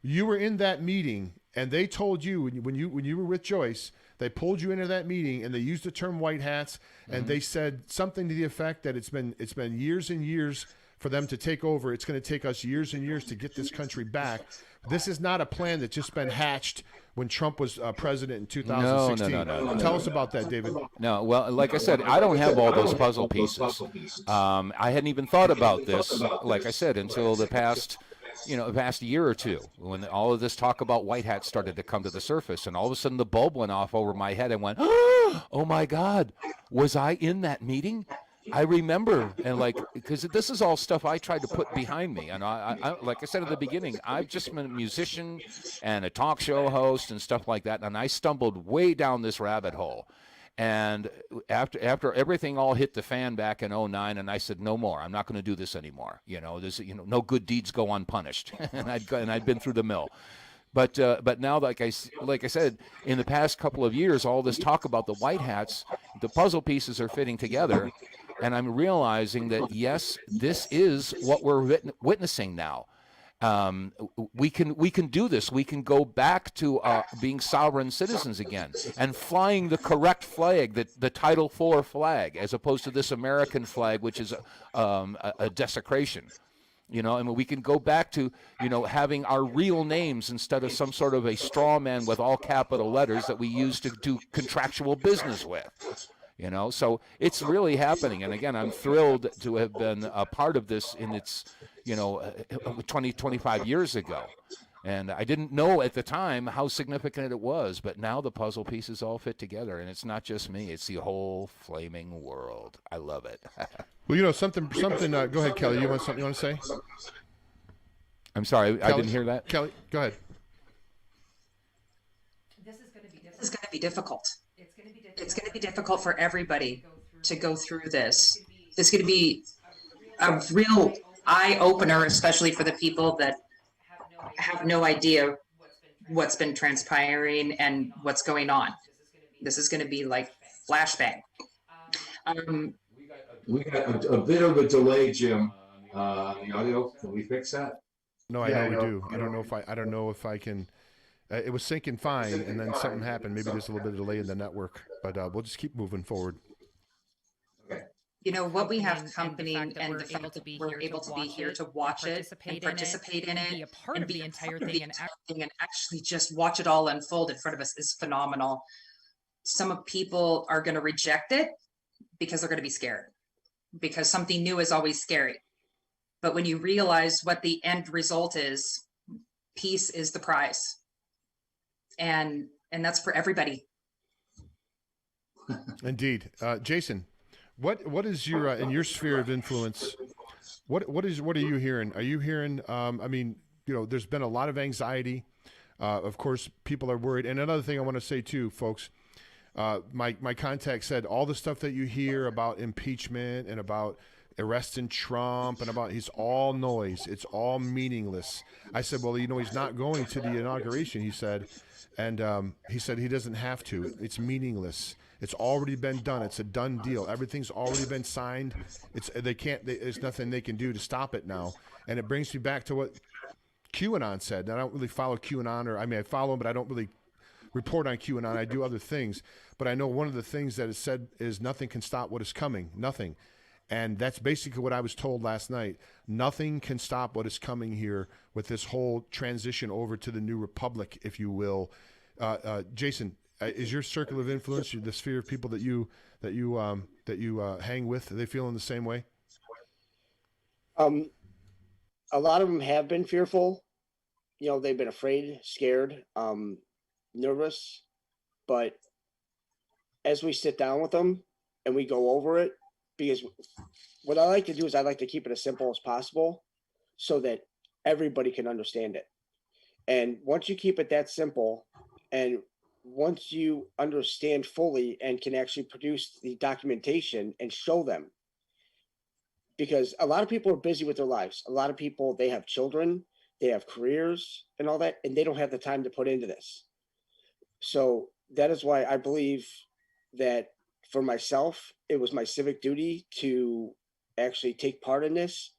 You were in that meeting. And they told you when you were with Joyce, they pulled you into that meeting and they used the term white hats, and they said something to the effect that it's been years and years for them to take over. It's going to take us years and years to get this country back. This is not a plan that's just been hatched when Trump was president in 2016. No. Tell us about that, David. No, well, like I said, I don't have all those puzzle pieces. I hadn't even thought about this, like I said, until the past year or two, when all of this talk about white hats started to come to the surface, and all of a sudden the bulb went off over my head and went, oh my God, was I in that meeting? I remember, and because this is all stuff I tried to put behind me. And I like I said at the beginning, I've just been a musician and a talk show host and stuff like that, and I stumbled way down this rabbit hole. And after everything all hit the fan back in 2009, and I said, no more. I'm not going to do this anymore. No good deeds go unpunished. and I'd been through the mill. But now, like I said, in the past couple of years, all this talk about the white hats, the puzzle pieces are fitting together, and I'm realizing that yes, this is what we're witnessing now. We can do this. We can go back to being sovereign citizens again and flying the correct flag, the Title IV flag, as opposed to this American flag, which is a desecration. We can go back to having our real names instead of some sort of a straw man with all capital letters that we use to do contractual business with. So it's really happening. And again, I'm thrilled to have been a part of this in its 25 years ago. And I didn't know at the time how significant it was, but now the puzzle pieces all fit together, and it's not just me, it's the whole flaming world. I love it. Well, something, go ahead, Kelly, you want something you want to say? I'm sorry, Kelly, I didn't hear that. Kelly, go ahead. This is going to be difficult. It's going to be difficult for everybody to go through this. It's going to be a real eye-opener, especially for the people that have no idea what's been transpiring and what's going on. This is going to be like flashbang. We got a bit of a delay, Jim, on the audio. Can we fix that? No, I know we do. I don't know if I can. It was syncing fine, and then something happened. Maybe there's a little bit of delay in the network, but we'll just keep moving forward. Okay. What we have company and the fact that we're able to be here to watch it and participate in it, be a part of the entire thing, and actually just watch it all unfold in front of us is phenomenal. Some people are going to reject it because they're going to be scared, because something new is always scary. But when you realize what the end result is, peace is the prize. And that's for everybody. Indeed. Jason, what is your in your sphere of influence, what are you hearing? Are you hearing there's been a lot of anxiety Of course, people are worried. And another thing I want to say too, folks, my contact said all the stuff that you hear about impeachment and about arresting Trump and about, it's all noise. It's all meaningless. I said, well, you know, he's not going to the inauguration, he said. And he said he doesn't have to. It's meaningless. It's already been done. It's a done deal. Everything's already been signed. There's nothing they can do to stop it now. And it brings me back to what QAnon said. And I don't really follow QAnon, or I mean, I follow them, but I don't really report on QAnon. I do other things. But I know one of the things that is said is nothing can stop what is coming. Nothing. And that's basically what I was told last night. Nothing can stop what is coming here with this whole transition over to the new republic, if you will. Jason, is your circle of influence, the sphere of people that you hang with, are they feeling the same way? A lot of them have been fearful. You know, they've been afraid, scared, nervous. But as we sit down with them and we go over it, because what I like to do is I like to keep it as simple as possible so that everybody can understand it. And once you keep it that simple, and once you understand fully and can actually produce the documentation and show them, because a lot of people are busy with their lives. A lot of people, they have children, they have careers and all that, and they don't have the time to put into this. So that is why I believe that for myself, it was my civic duty to actually take part in this.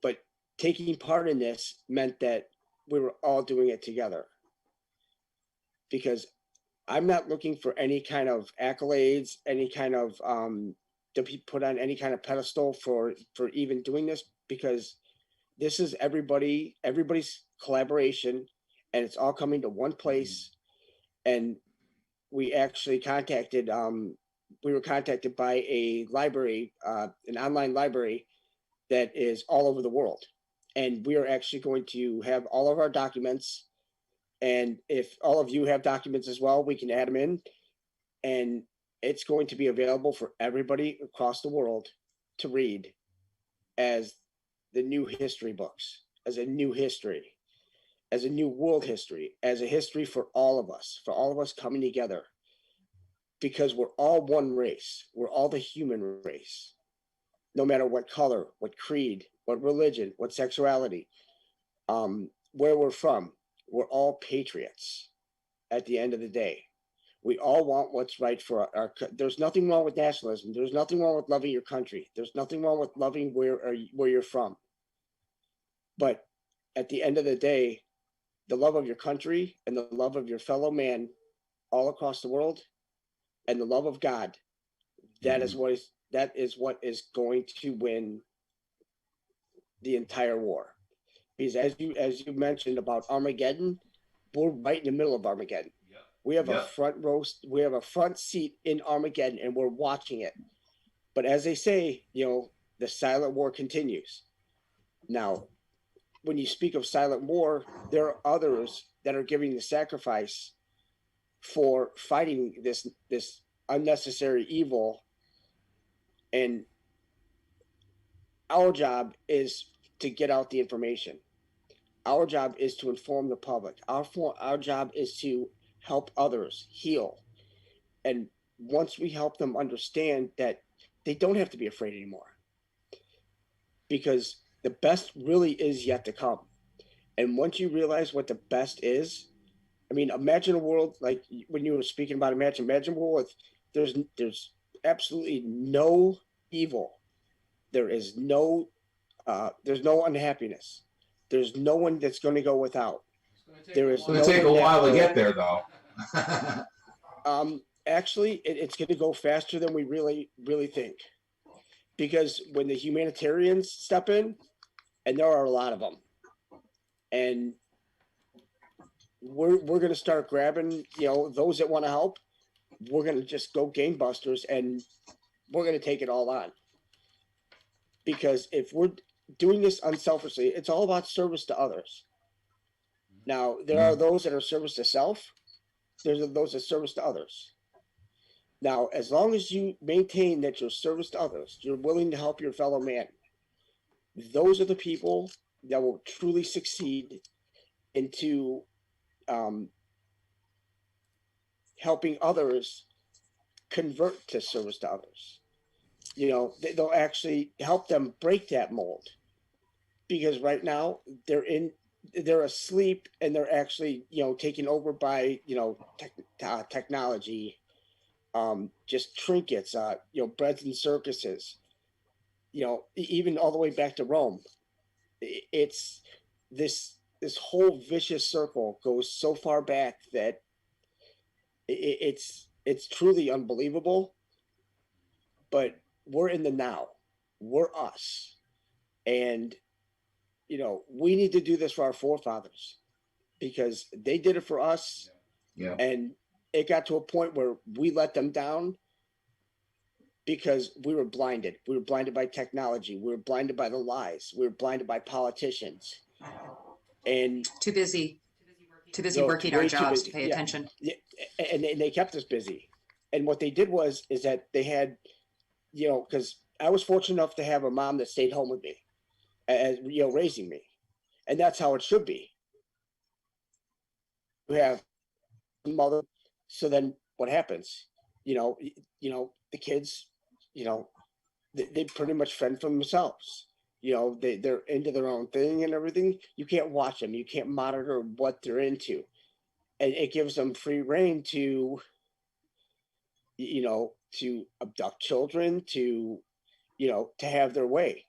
But taking part in this meant that we were all doing it together. Because I'm not looking for any kind of accolades, any kind of to be put on any kind of pedestal for even doing this, because this is everybody's collaboration, and it's all coming to one place. And we actually we were contacted by a library, an online library that is all over the world. And we are actually going to have all of our documents. And if all of you have documents as well, we can add them in. And it's going to be available for everybody across the world to read as the new history books, as a new history, as a new world history, as a history for all of us coming together, because we're all one race. We're all the human race, no matter what color, what creed, what religion, what sexuality, where we're from. We're all patriots at the end of the day. We all want what's right for our there's nothing wrong with nationalism. There's nothing wrong with loving your country. There's nothing wrong with loving where you're from. But at the end of the day, the love of your country and the love of your fellow man all across the world, and the love of God, that is what is going to win the entire war. Because as you mentioned about Armageddon, we're right in the middle of Armageddon. Yep. We have a front seat in Armageddon, and we're watching it. But as they say, you know, the silent war continues. Now, when you speak of silent war, there are others that are giving the sacrifice for fighting this unnecessary evil. And our job is to get out the information. Our job is to inform the public. Our job is to help others heal. And once we help them understand that they don't have to be afraid anymore, because the best really is yet to come. And once you realize what the best is, I mean, imagine a world like when you were speaking about imagine a world with there's absolutely no evil. There's no unhappiness. There's no one that's going to go without. It's going to take a while to get there, though. Actually, it's going to go faster than we really think, because when the humanitarians step in, and there are a lot of them, and we're going to start grabbing, you know, those that want to help. We're going to just go gangbusters, and we're going to take it all on. Because if we're doing this unselfishly, it's all about service to others. Now, there are those that are service to self. There's those that service to others. Now, as long as you maintain that you're service to others, you're willing to help your fellow man, those are the people that will truly succeed into helping others convert to service to others. You know, they'll actually help them break that mold, because right now they're asleep and they're actually, you know, taken over by, you know, technology, just trinkets, you know, breads and circuses, you know, even all the way back to Rome. It's this whole vicious circle goes so far back that it's truly unbelievable. But we're in the now. We're us. And, you know, we need to do this for our forefathers, because they did it for us. Yeah. And it got to a point where we let them down because we were blinded. We were blinded by technology. We were blinded by the lies. We were blinded by politicians. And Too busy working our jobs to pay attention. And they kept us busy. And what they did is that they had, you know, because I was fortunate enough to have a mom that stayed home with me, as, you know, raising me. And that's how it should be. You have a mother. So then what happens? You know, the kids, you know, they pretty much fend for themselves. You know, they're into their own thing and everything. You can't watch them. You can't monitor what they're into. And it gives them free reign to, you know, to abduct children, to, you know, to have their way.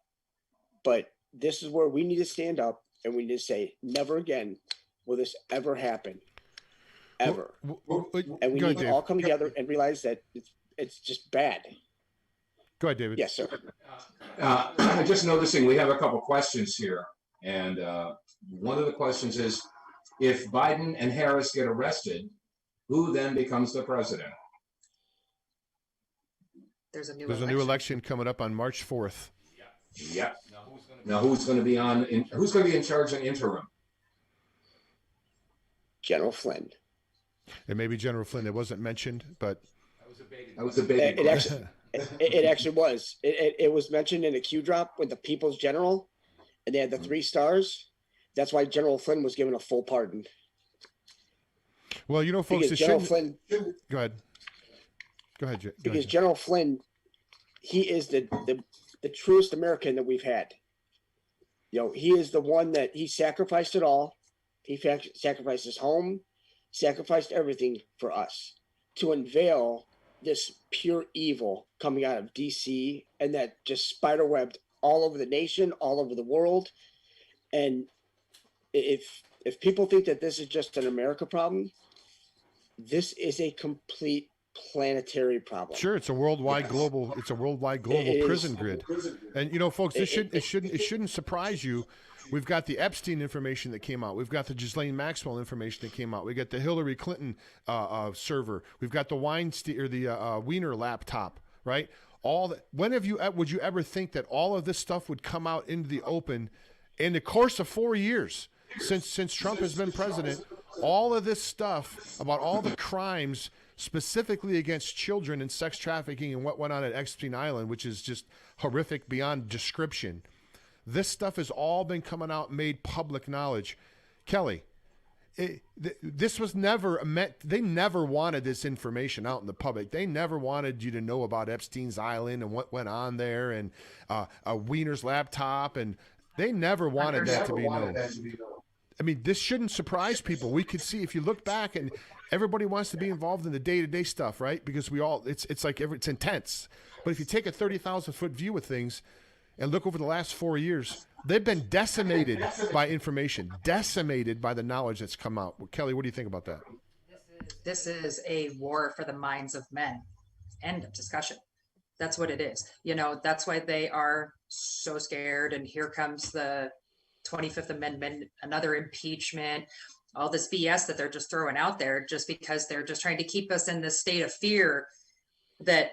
But this is where we need to stand up and we need to say, never again will this ever happen. Ever. And we need to all come together and realize that it's just bad. Go ahead, David. Yes, sir. Just noticing we have a couple questions here. And one of the questions is, if Biden and Harris get arrested, who then becomes the president? There's a new election coming up on March 4th. Yeah. Now who's going to be in charge in interim? General Flynn. It may be General Flynn. It wasn't mentioned, but that was a baby. It actually was. It was mentioned in a Q drop with the People's General, and they had the 3 stars. That's why General Flynn was given a full pardon. Well, you know, folks, General Flynn. Go ahead. Go ahead, because General Flynn, he is the truest American that we've had. You know, he is the one that he sacrificed it all. He sacrificed his home, sacrificed everything for us to unveil this pure evil coming out of DC, and that just spiderwebbed all over the nation, all over the world. And if people think that this is just an America problem, this is a complete planetary problem. Sure, it's a worldwide global prison grid. And you know, folks, it shouldn't surprise you. We've got the Epstein information that came out. We've got the Ghislaine Maxwell information that came out. We got the Hillary Clinton server. We've got the Weinstein or the Wiener laptop, right? All that. When would you ever think that all of this stuff would come out into the open in the course of 4 years since Trump has been president? All of this stuff about all the crimes specifically against children and sex trafficking and what went on at Epstein Island, which is just horrific beyond description. This stuff has all been coming out, made public knowledge. Kelly, this was never meant, they never wanted this information out in the public. They never wanted you to know about Epstein's Island and what went on there and a Wiener's laptop, and they never wanted that to be known. I mean, this shouldn't surprise people. We could see, if you look back, and everybody wants to be involved in the day-to-day stuff, right? Because it's intense. But if you take a 30,000-foot view of things and look over the last 4 years, they've been decimated by information, decimated by the knowledge that's come out. Well, Kelly, what do you think about that? This is a war for the minds of men. End of discussion. That's what it is. You know, that's why they are so scared. And here comes the 25th Amendment, another impeachment, all this BS that they're just throwing out there just because they're just trying to keep us in this state of fear that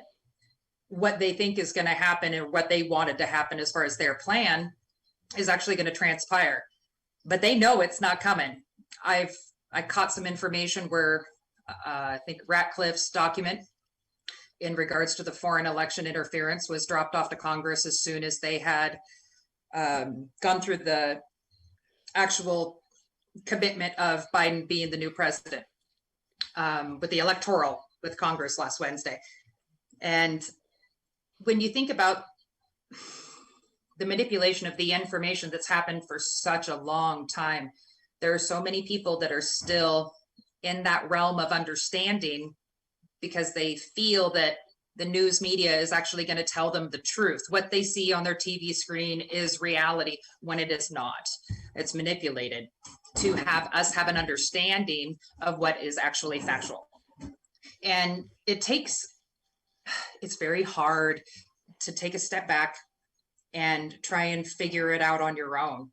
what they think is going to happen and what they wanted to happen as far as their plan is actually going to transpire. But they know it's not coming. I caught some information where I think Ratcliffe's document in regards to the foreign election interference was dropped off to Congress as soon as they had gone through the actual commitment of Biden being the new president with the electoral with Congress last Wednesday. And when you think about the manipulation of the information that's happened for such a long time, there are so many people that are still in that realm of understanding because they feel that the news media is actually going to tell them the truth. What they see on their TV screen is reality when it is not. It's manipulated to have us have an understanding of what is actually factual. And it's very hard to take a step back and try and figure it out on your own.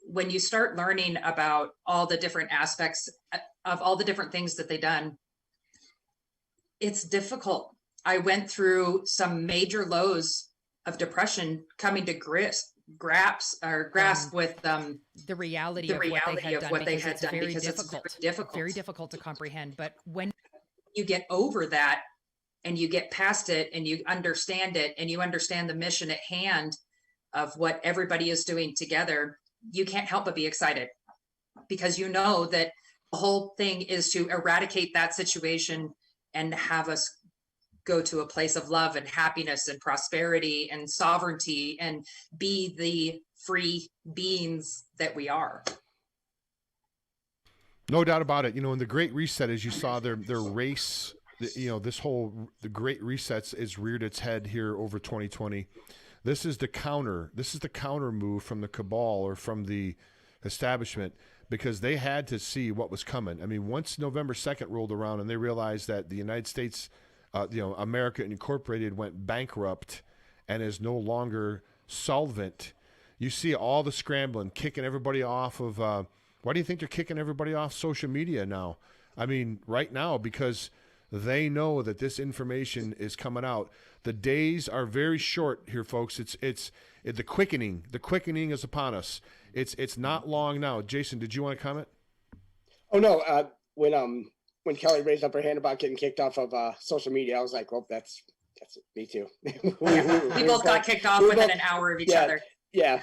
When you start learning about all the different aspects of all the different things that they've done, it's difficult. I went through some major lows of depression coming to grasp with the reality of what they had done because it's very difficult. Very difficult to comprehend. But when you get over that and you get past it and you understand it and you understand the mission at hand of what everybody is doing together, you can't help but be excited because you know that the whole thing is to eradicate that situation and have us go to a place of love and happiness and prosperity and sovereignty and be the free beings that we are. No doubt about it. You know, in the Great Reset, as you saw, their race, the Great Resets is reared its head here over 2020. This is the counter move from the cabal or from the establishment because they had to see what was coming. I mean, once November 2nd rolled around and they realized that the United States, America Incorporated went bankrupt and is no longer solvent, you see all the scrambling, kicking everybody off of, why do you think they're kicking everybody off social media now? I mean, right now, because they know that this information is coming out. The days are very short here, folks. It's the quickening. The quickening is upon us. It's not long now. Jason, did you want to comment? Oh no. When Kelly raised up her hand about getting kicked off of social media, I was like, well, that's me too. we both got kicked off within an hour of each other. Yeah.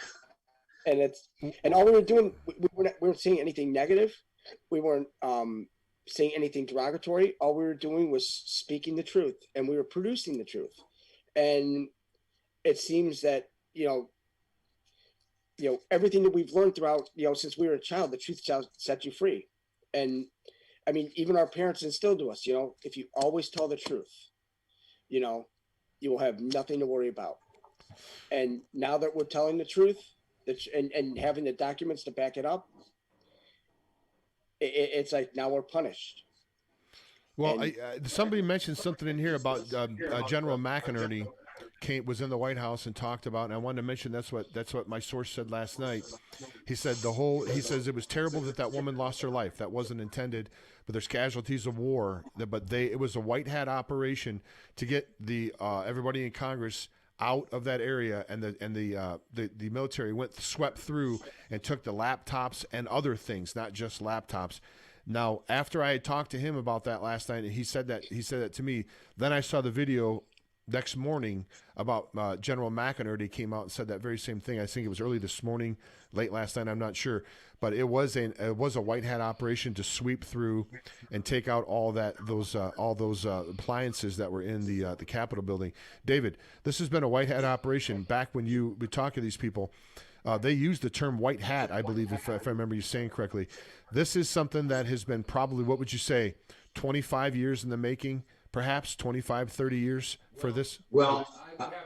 And all we were doing, we weren't seeing anything negative. We weren't saying anything derogatory. All we were doing was speaking the truth, and we were producing the truth. And it seems that everything that we've learned throughout since we were a child, the truth shall set you free. And I mean, even our parents instilled to us, if you always tell the truth, you will have nothing to worry about. And now that we're telling the truth, and having the documents to back it up, it's like now we're punished. Well, somebody mentioned something in here about General McInerney was in the White House and talked about, and I wanted to mention that's what my source said last night. He said he says it was terrible that woman lost her life. That wasn't intended, but there's casualties of war. But it was a white hat operation to get the everybody in Congress out of that area, and the military swept through and took the laptops and other things, not just laptops. Now, after I had talked to him about that last night, and he said that to me, then I saw the video next morning about General McInerney came out and said that very same thing. I think it was early this morning, late last night, I'm not sure, but it was a white hat operation to sweep through and take out all those appliances that were in the Capitol building. David, this has been a white hat operation. Back when you would talk to these people, they used the term white hat, I believe, if I remember you saying correctly. This is something that has been probably, what would you say, 25 years in the making, perhaps 25, 30 years for this? Well,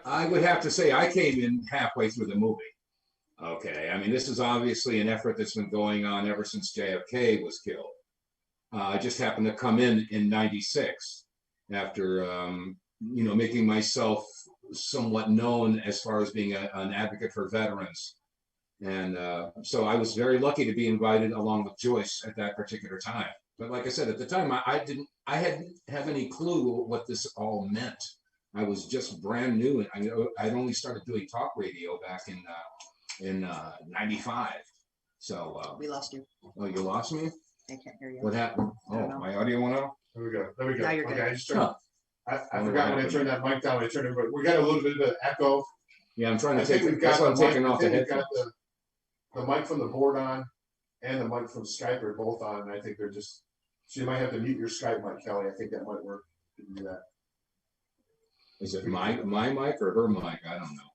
I would have to say I came in halfway through the movie. Okay, I mean, this is obviously an effort that's been going on ever since JFK was killed. I just happened to come in '96 after, making myself somewhat known as far as being an advocate for veterans. And so I was very lucky to be invited along with Joyce at that particular time. But like I said, at the time, I didn't have any clue what this all meant. I was just brand new. I'd only started doing talk radio back in '95. So We lost you. oh, you lost me? I can't hear you. What happened? Oh, my audio went out. There we go. Now you're good. Okay, I just turned. I forgot when I turned that mic down. I turned it, but we got a little bit of an echo. Yeah, I'm trying to I think take. we've got That's why I'm taking off the we've got headphones. the mic from the board on. and the mic from Skype are both on, and I think they're just, so you might have to mute your Skype mic, Kelly. I think that might work. You can do that. Is it my mic or her mic? I don't know.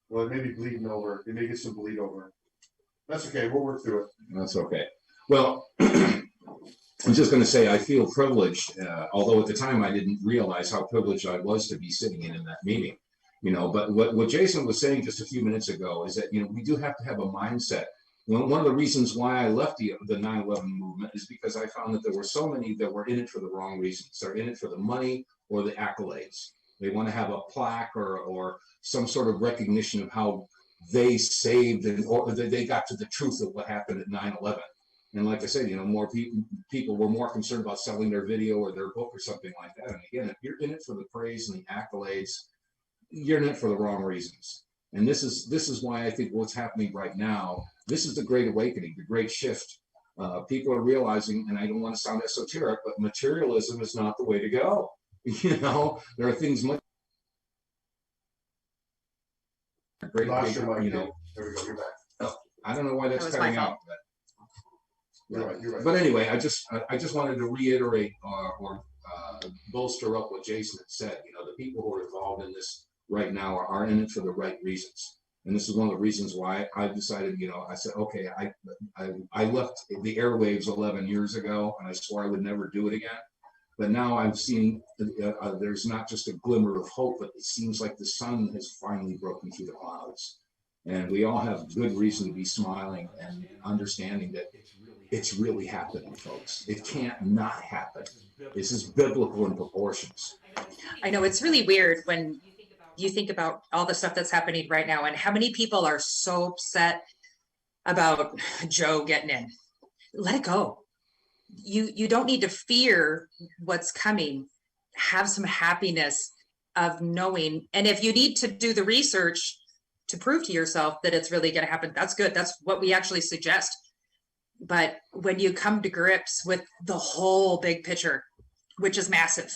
Well, it may be bleeding over. It may get some bleed over. That's okay. We'll work through it. That's okay. Well, I'm just going to say I feel privileged, although at the time I didn't realize how privileged I was to be sitting in that meeting. But what Jason was saying just a few minutes ago is that, we do have to have a mindset. One of the reasons why I left the 9/11 movement is because I found that there were so many that were in it for the wrong reasons. They're in it for the money or the accolades. They want to have a plaque or some sort of recognition of how they saved or they got to the truth of what happened at 9/11. And like I said, more people were more concerned about selling their video or their book or something like that. And again, if you're in it for the praise and the accolades, you're in it for the wrong reasons. And this is why I think what's happening right now, this is the great awakening, the great shift. People are realizing, and I don't want to sound esoteric, but materialism is not the way to go. There are things much great. Lost your mic. There we go. You're back. Oh, I don't know why that's That was cutting my out. fault. You're right. You're right. But anyway, I just wanted to reiterate or bolster up what Jason had said. The people who are involved in this right now are in it for the right reasons. And this is one of the reasons why I decided, I said, okay, I left the airwaves 11 years ago, and I swore I would never do it again. But now I've seen there's not just a glimmer of hope, but it seems like the sun has finally broken through the clouds. And we all have good reason to be smiling and understanding that it's really happening, folks. It can't not happen. This is biblical in proportions. I know it's really weird when you think about all the stuff that's happening right now and how many people are so upset about Joe getting in. Let it go. You don't need to fear what's coming. Have some happiness of knowing. And if you need to do the research to prove to yourself that it's really going to happen, that's good. That's what we actually suggest. But when you come to grips with the whole big picture, which is massive,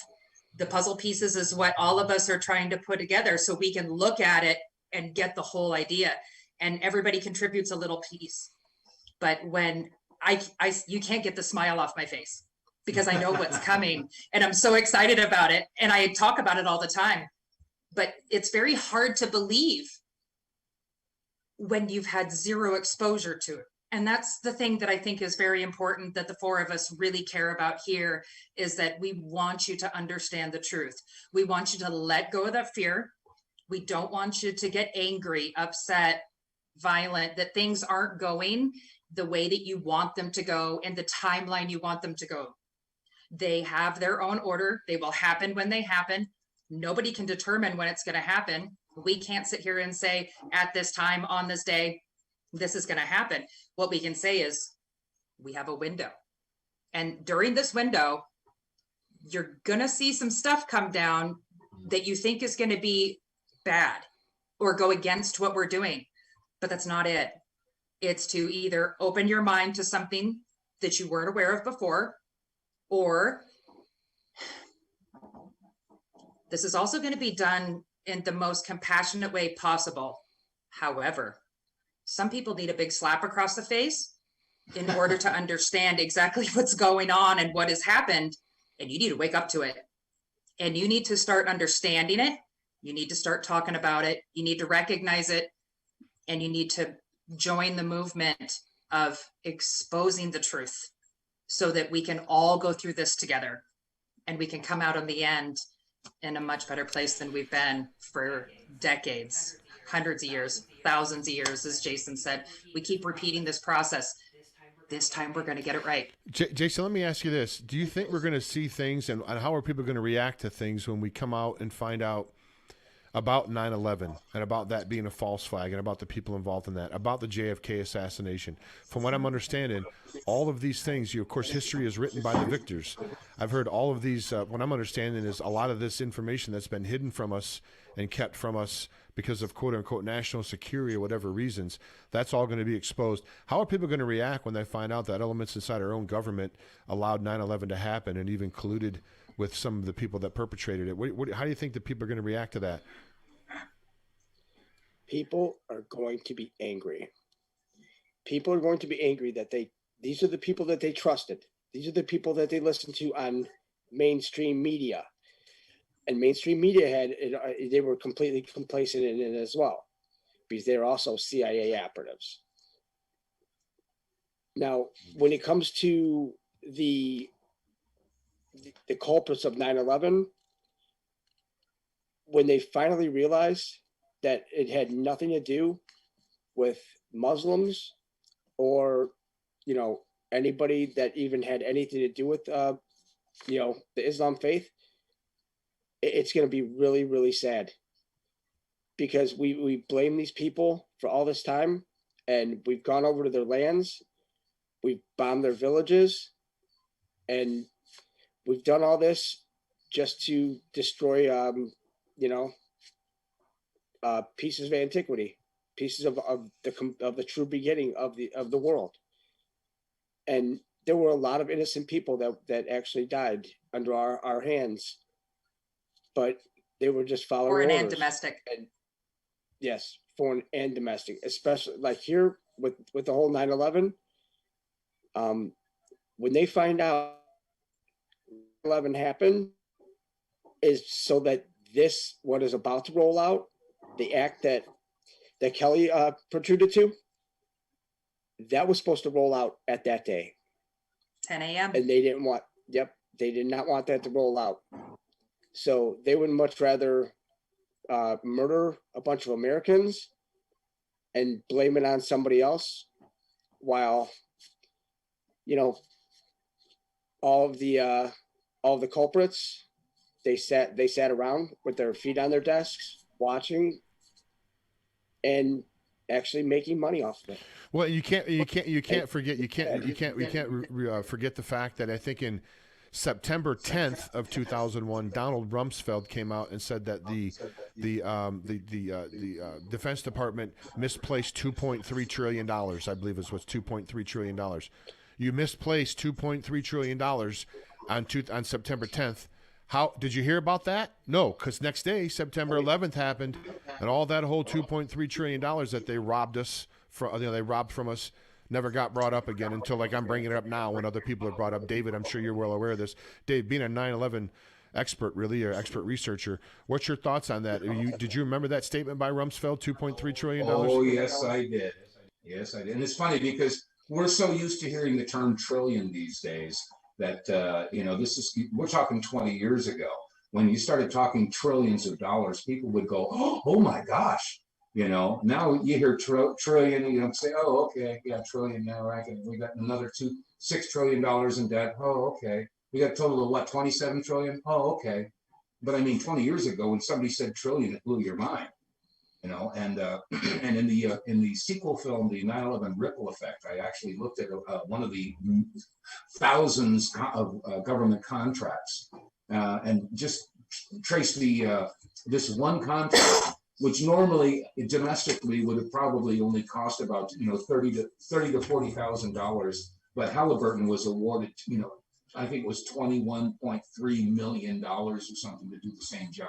the puzzle pieces is what all of us are trying to put together so we can look at it and get the whole idea. And everybody contributes a little piece. But when you can't get the smile off my face because I know what's coming and I'm so excited about it. And I talk about it all the time, but it's very hard to believe when you've had zero exposure to it. And that's the thing that I think is very important that the four of us really care about here is that we want you to understand the truth. We want you to let go of that fear. We don't want you to get angry, upset, violent, that things aren't going the way that you want them to go and the timeline you want them to go. They have their own order. They will happen when they happen. Nobody can determine when it's going to happen. We can't sit here and say at this time on this day, this is going to happen. What we can say is we have a window. And during this window, you're going to see some stuff come down that you think is going to be bad or go against what we're doing. But that's not it. It's to either open your mind to something that you weren't aware of before, or this is also going to be done in the most compassionate way possible. However, some people need a big slap across the face in order to understand exactly what's going on and what has happened. And you need to wake up to it. And you need to start understanding it. You need to start talking about it. You need to recognize it. And you need to join the movement of exposing the truth so that we can all go through this together and we can come out on the end in a much better place than we've been for decades, hundreds of years, thousands of years, as Jason said. We keep repeating this process. This time we're going to get it right. Jason, let me ask you this. Do you think we're going to see things and how are people going to react to things when we come out and find out about 9/11 and about that being a false flag and about the people involved in that, about the JFK assassination? From what I'm understanding, all of these things, of course, history is written by the victors. I've heard all of these, what I'm understanding is a lot of this information that's been hidden from us and kept from us because of quote-unquote national security or whatever reasons, that's all going to be exposed. How are people going to react when they find out that elements inside our own government allowed 9/11 to happen and even colluded with some of the people that perpetrated it? How do you think that people are going to react to that? People are going to be angry. People are going to be angry that they these are the people that they trusted. These are the people that they listened to on mainstream media. And mainstream media they were completely complacent in it as well, because they're also CIA operatives. Now, when it comes to the culprits of 9/11, when they finally realized that it had nothing to do with Muslims or, anybody that even had anything to do with, the Islam faith, it's going to be really, really sad, because we blame these people for all this time, and we've gone over to their lands, we've bombed their villages, and we've done all this just to destroy, pieces of antiquity, pieces of the true beginning of the world. And there were a lot of innocent people that actually died under our hands, but they were just following Foreign orders. and domestic. And yes, foreign and domestic, especially like here with the whole 9/11. When they find out 9/11 happened, is so that what is about to roll out, the act that Kelly protruded to, that was supposed to roll out at that day. 10 a.m. And they did not want that to roll out. So they would much rather murder a bunch of Americans and blame it on somebody else, while, all of the culprits, they sat around with their feet on their desks watching and actually making money off of it. Well, you can't forget forget the fact that I think in September 10th of 2001, Donald Rumsfeld came out and said that the Defense Department misplaced $2.3 trillion. I believe it was $2.3 trillion. You misplaced $2.3 trillion on September 10th. How did you hear about that? No, because next day, September 11th happened, and all that whole $2.3 trillion that they robbed us from, they robbed from us, never got brought up again until, like, I'm bringing it up now when other people have brought up. David, I'm sure you're well aware of this. Dave, being a 9/11 expert, really, or expert researcher, what's your thoughts on that? Did you remember that statement by Rumsfeld, $2.3 trillion? Oh, yes, I did. Yes, I did. And it's funny because we're so used to hearing the term trillion these days that, we're talking 20 years ago. When you started talking trillions of dollars, people would go, oh my gosh. Now you hear trillion, say, oh, okay, yeah, trillion now, right? We got another $6 trillion in debt. Oh, okay. We got a total of what, 27 trillion? Oh, okay. But I mean, 20 years ago, when somebody said trillion, it blew your mind. And in the sequel film, the 9/11 Ripple Effect, I actually looked at one of the thousands of government contracts and just traced this one contract, which normally domestically would have probably only cost about $30,000 to $40,000, but Halliburton was awarded I think it was $21.3 million or something to do the same job.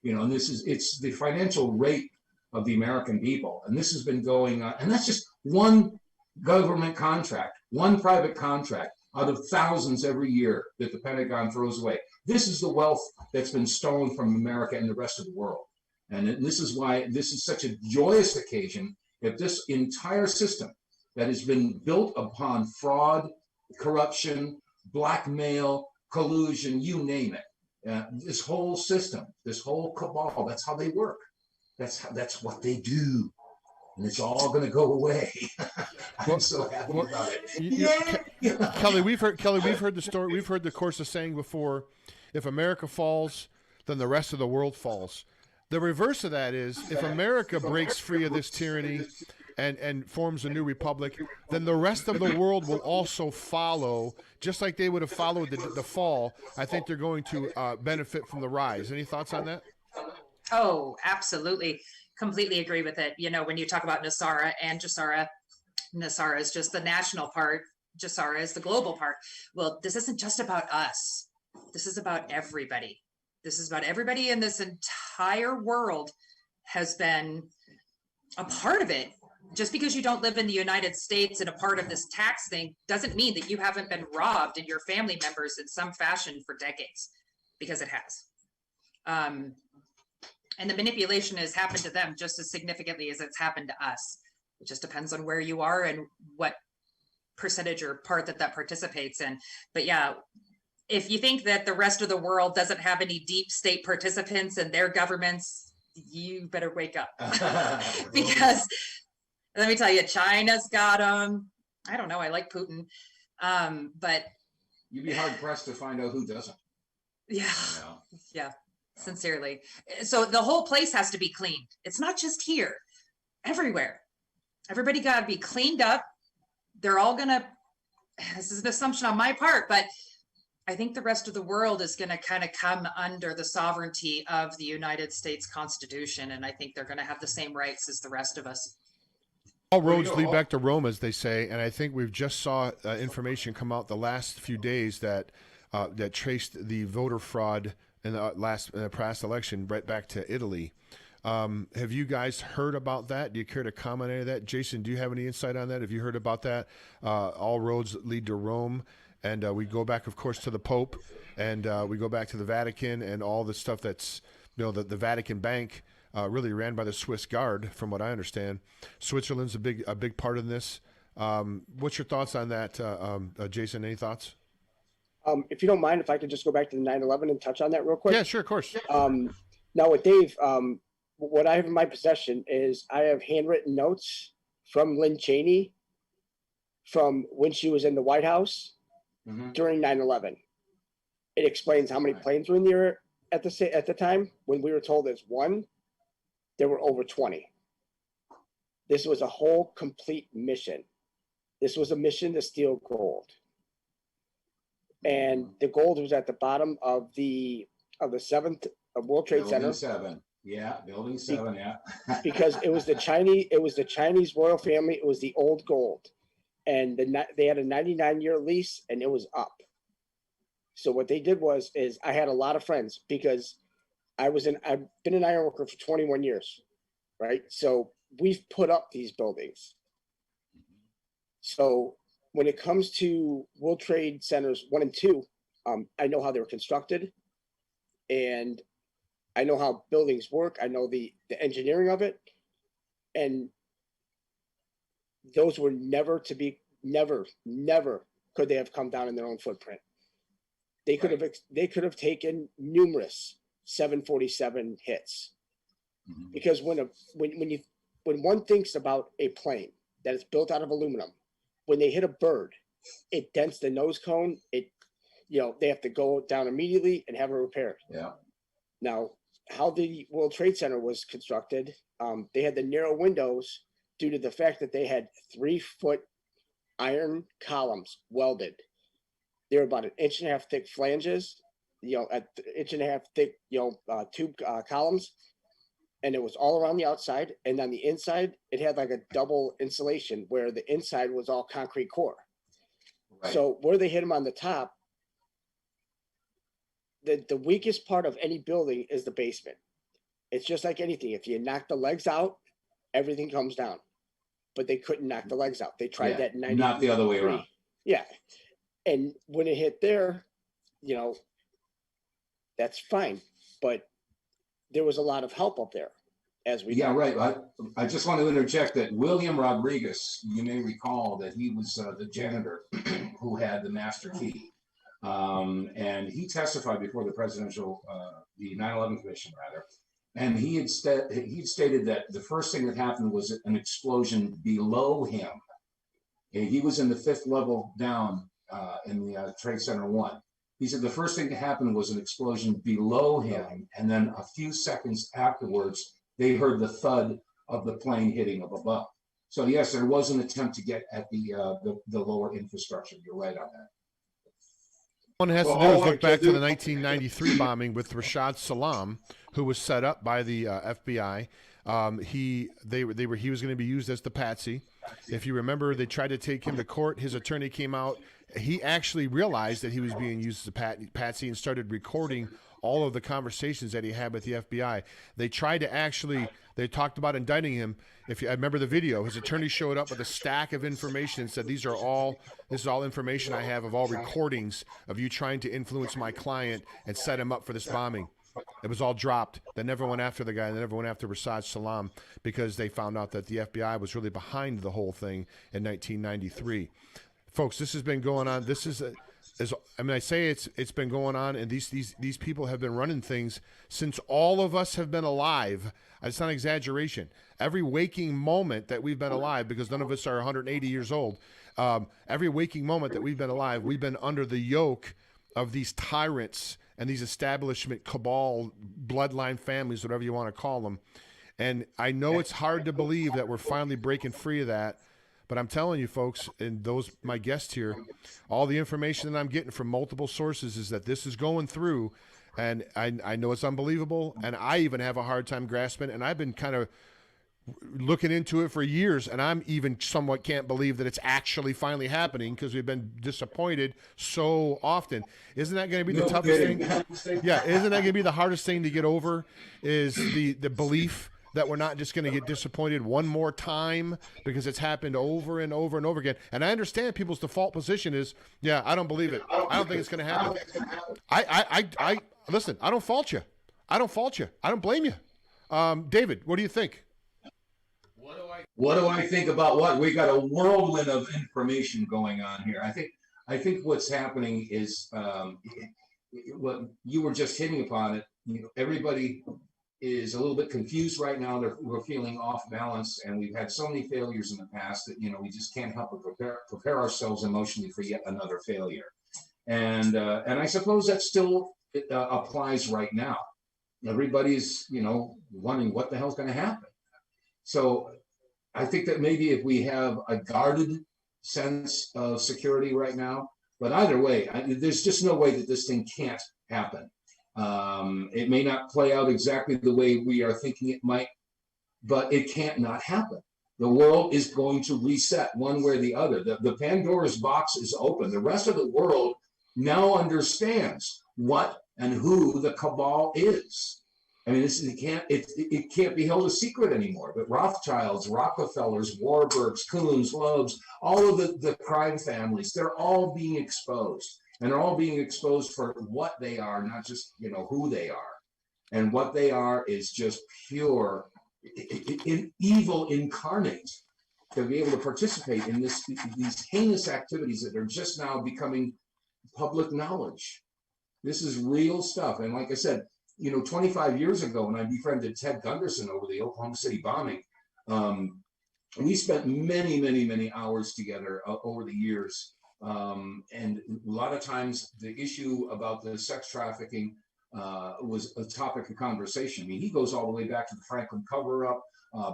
And it's the financial rate of the American people. And this has been going on. And that's just one government contract, one private contract out of thousands every year that the Pentagon throws away. This is the wealth that's been stolen from America and the rest of the world. And this is why this is such a joyous occasion, if this entire system that has been built upon fraud, corruption, blackmail, collusion, you name it. This whole system, this whole cabal, that's how they work. That's what they do. And it's all going to go away. I'm so happy about it. Kelly, we've heard the story. We've heard the course of saying before, if America falls, then the rest of the world falls. The reverse of that is, if America breaks free of this tyranny and forms a new republic, then the rest of the world will also follow, just like they would have followed the fall. I think they're going to benefit from the rise. Any thoughts on that? Oh, absolutely. Completely agree with it. When you talk about NESARA and GESARA, NESARA is just the national part. GESARA is the global part. Well, this isn't just about us. This is about everybody. This is about everybody in this entire world has been a part of it just because you don't live in the United States and a part of this tax thing doesn't mean that you haven't been robbed and your family members in some fashion for decades, because it has. And the manipulation has happened to them just as significantly as it's happened to us. It just depends on where you are and what percentage or part that participates in. But yeah, if you think that the rest of the world doesn't have any deep state participants in their governments, you better wake up. Because let me tell you, China's got them. I don't know, I like Putin. But You'd be hard pressed to find out who doesn't. yeah, You know? yeah, sincerely. So the whole place has to be cleaned. It's not just here, everywhere. Everybody got to be cleaned up. They're all gonna, this is an assumption on my part, but I think the rest of the world is gonna kind of come under the sovereignty of the United States Constitution. And I think they're gonna have the same rights as the rest of us. All roads lead back to Rome, as they say, and I think we've just saw information come out the last few days that that traced the voter fraud in the past election right back to Italy. Have you guys heard about that? Do you care to comment on any of that? Jason, do you have any insight on that? Have you heard about that? All roads lead to Rome, and we go back, of course, to the Pope, and we go back to the Vatican and all the stuff that's, you know, the Vatican Bank. Really ran by the Swiss Guard, from what I understand. Switzerland's a big part of this. What's your thoughts on that, Jason? Any thoughts? If you don't mind, if I could just go back to the 9/11 and touch on that real quick. Yeah, sure, of course. Now with Dave, what I have in my possession is I have handwritten notes from Lynn Cheney from when she was in the White House during 9/11. It explains how many planes were in the air at the time. When we were told it's one, there were over 20. This was a whole complete mission. This was a mission to steal gold. And the gold was at the bottom of the 7th World Trade Center. Building 7. Yeah, Building 7, yeah. Because it was the Chinese royal family. It was the old gold. And they had a 99-year lease, and it was up. So what they did is I had a lot of friends, because I've been an iron worker for 21 years, right? So we've put up these buildings. So when it comes to World Trade Centers 1 and 2, I know how they were constructed, and I know how buildings work. I know the engineering of it, and those were never could they have come down in their own footprint. They could have taken numerous 747 hits, because when one thinks about a plane that is built out of aluminum, when they hit a bird, it dents the nose cone. They have to go down immediately and have it repaired. Yeah. Now, how the World Trade Center was constructed, they had the narrow windows due to the fact that they had 3-foot iron columns welded. They were about 1.5 inch thick flanges, at 1.5 inch thick, tube columns, and it was all around the outside. And on the inside, it had like a double insulation where the inside was all concrete core. Right. So where they hit them on the top, the weakest part of any building is the basement. It's just like anything. If you knock the legs out, everything comes down. But they couldn't knock the legs out. They tried that in 1993. Not the other way around. Yeah. And when it hit there, that's fine. But there was a lot of help up there, as we know. Right. I just want to interject that William Rodriguez, you may recall that he was the janitor who had the master key. And he testified before the the 9/11 Commission, rather. And he had stated that the first thing that happened was an explosion below him. And he was in the 5th level down in the Trade Center 1. He said the first thing that happened was an explosion below him, and then a few seconds afterwards, they heard the thud of the plane hitting up above. So yes, there was an attempt to get at the lower infrastructure. You're right on that. One has to do is look back to the 1993 bombing with Rashad Salam, who was set up by the FBI. He was going to be used as the patsy. If you remember, they tried to take him to court. His attorney came out. He actually realized that he was being used as a patsy and started recording all of the conversations that he had with the FBI. They tried to actually, they talked about indicting him. If you, I remember the video, his attorney showed up with a stack of information and said, this is all information I have of all recordings of you trying to influence my client and set him up for this bombing. It was all dropped. They never went after the guy. They never went after Rasad Salam because they found out that the FBI was really behind the whole thing in 1993. Folks, this has been going on. This is I say it's been going on, and these people have been running things since all of us have been alive. It's not an exaggeration. Every waking moment that we've been alive, because none of us are 180 years old, every waking moment that we've been alive, we've been under the yoke of these tyrants and these establishment cabal bloodline families, whatever you want to call them. And I know it's hard to believe that we're finally breaking free of that. But I'm telling you, folks, and those my guests here, all the information that I'm getting from multiple sources is that this is going through, and I know it's unbelievable, and I even have a hard time grasping, and I've been kind of looking into it for years, and I'm even somewhat can't believe that it's actually finally happening because we've been disappointed so often. Isn't that going to be the toughest thing? Yeah, isn't that going to be the hardest thing to get over is the belief that we're not just going to get disappointed one more time because it's happened over and over and over again. And I understand people's default position is, yeah, I don't believe it. I don't think it's going to happen. I listen, I don't fault you. I don't blame you. David, what do you think? What do I think about what? We got a whirlwind of information going on here. I think what's happening is what you were just hitting upon it. You know, everybody is a little bit confused right now. We're feeling off balance, and we've had so many failures in the past that we just can't help but prepare ourselves emotionally for yet another failure. And I suppose that still applies right now. Everybody's wondering what the hell's going to happen. So I think that maybe if we have a guarded sense of security right now, but either way, there's just no way that this thing can't happen. It may not play out exactly the way we are thinking it might, but it can't not happen. The world is going to reset one way or the other. The Pandora's box is open. The rest of the world now understands what and who the cabal is. I mean, it can't be held a secret anymore. But Rothschilds, Rockefellers, Warburgs, Coons, Loebs, all of the crime families, they're all being exposed. And they're all being exposed for what they are, not just who they are. And what they are is just pure evil incarnate to be able to participate in these heinous activities that are just now becoming public knowledge. This is real stuff. And like I said, 25 years ago when I befriended Ted Gunderson over the Oklahoma City bombing, we spent many, many, many hours together over the years. And a lot of times the issue about the sex trafficking was a topic of conversation. I mean, he goes all the way back to the Franklin cover-up,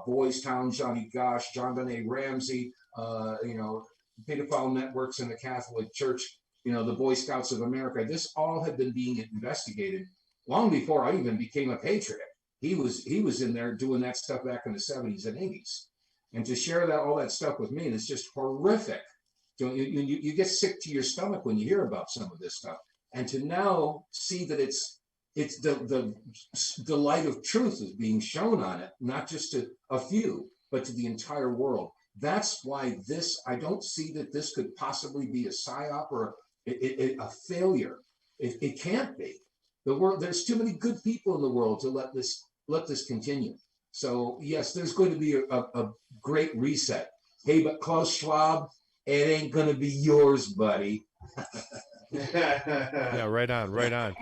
Boys Town, Johnny Gosh, John Benet Ramsey, pedophile networks in the Catholic Church, the Boy Scouts of America. This all had been being investigated long before I even became a patriot. He was in there doing that stuff back in the 70s and 80s. And to share all that stuff with me, and it's just horrific. You get sick to your stomach when you hear about some of this stuff, and to now see that it's the light of truth is being shown on it, not just to a few, but to the entire world. That's why I don't see that this could possibly be a psyop or a failure. It can't be. There's too many good people in the world to let this continue. So yes, there's going to be a great reset. Hey, but Klaus Schwab, it ain't gonna be yours, buddy. Yeah, right on.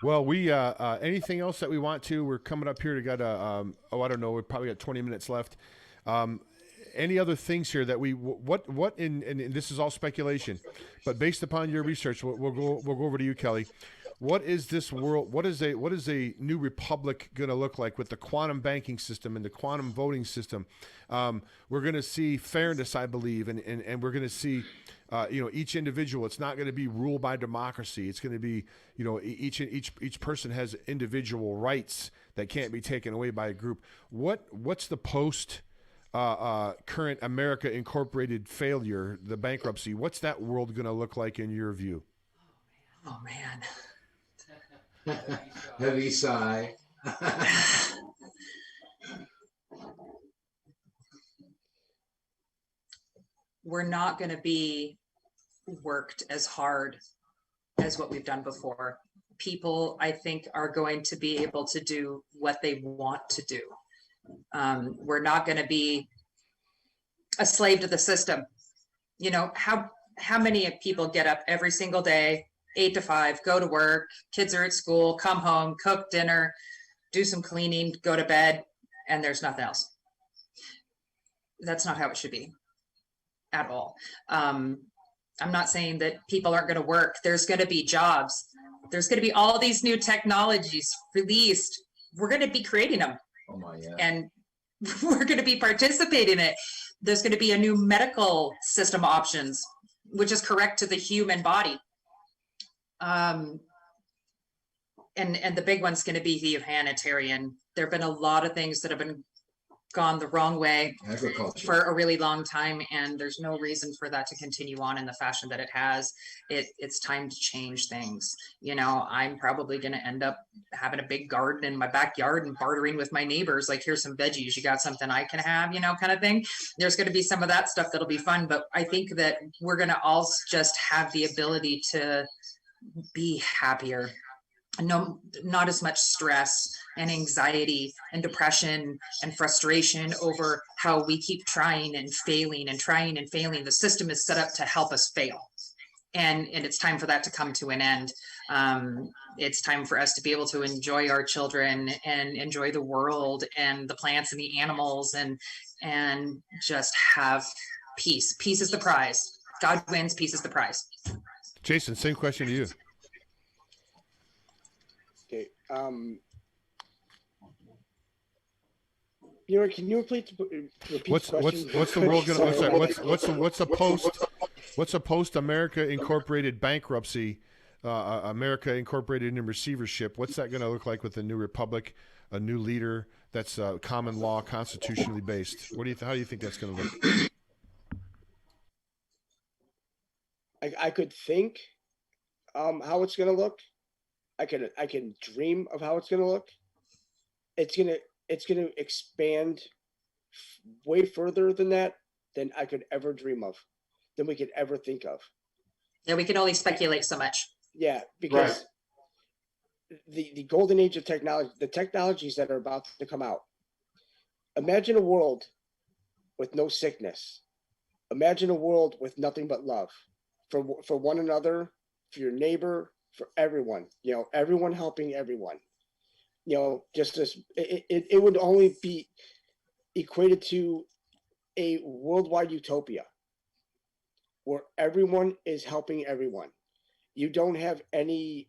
Well, we anything else that we want to? We're coming up here to got I don't know. We probably got 20 minutes left. Any other things here that what and this is all speculation, but based upon your research, we'll go over to you, Kelly. What is this world? What is a new republic going to look like with the quantum banking system and the quantum voting system? We're going to see fairness, I believe, and we're going to see, each individual. It's not going to be ruled by democracy. It's going to be, each person has individual rights that can't be taken away by a group. What's the post current America Incorporated failure, the bankruptcy? What's that world going to look like in your view? Oh man. Heavy sigh. We're not going to be worked as hard as what we've done before. People, I think, are going to be able to do what they want to do. We're not going to be a slave to the system. You know, how many people get up every single day, 8 to 5, go to work, kids are at school, come home, cook dinner, do some cleaning, go to bed, and there's nothing else. That's not how it should be at all. I'm not saying that people aren't going to work. There's going to be jobs. There's going to be all these new technologies released. We're going to be creating them. Oh my, yeah. And we're going to be participating in it. There's going to be a new medical system options, which is correct to the human body. And the big one's going to be the humanitarian. There have been a lot of things that have been gone the wrong way for a really long time, and there's no reason for that to continue on in the fashion that it has. It's time to change things. You know, I'm probably going to end up having a big garden in my backyard and bartering with my neighbors, like, here's some veggies, you got something I can have, you know, kind of thing. There's going to be some of that stuff that'll be fun, but I think that we're going to all just have the ability to be happier. No, not as much stress and anxiety and depression and frustration over how we keep trying and failing and trying and failing. The system is set up to help us fail. And it's time for that to come to an end. It's time for us to be able to enjoy our children and enjoy the world and the plants and the animals and just have peace. Peace is the prize. God wins, peace is the prize. Jason, same question to you. Okay. You know, can you repeat What's the question? the world gonna? What's a post America Incorporated bankruptcy? America Incorporated in receivership. What's that going to look like with a new republic, a new leader that's common law, constitutionally based? How do you think that's going to look? I could think how it's going to look. I can dream of how it's going to look. It's going to expand way further than that than I could ever dream of, than we could ever think of. Yeah, we can only speculate so much. Yeah, because the golden age of technology, the technologies that are about to come out. Imagine a world with no sickness. Imagine a world with nothing but love for one another, for your neighbor, for everyone. You know, everyone helping everyone. You know, just this, it would only be equated to a worldwide utopia where everyone is helping everyone. You don't have any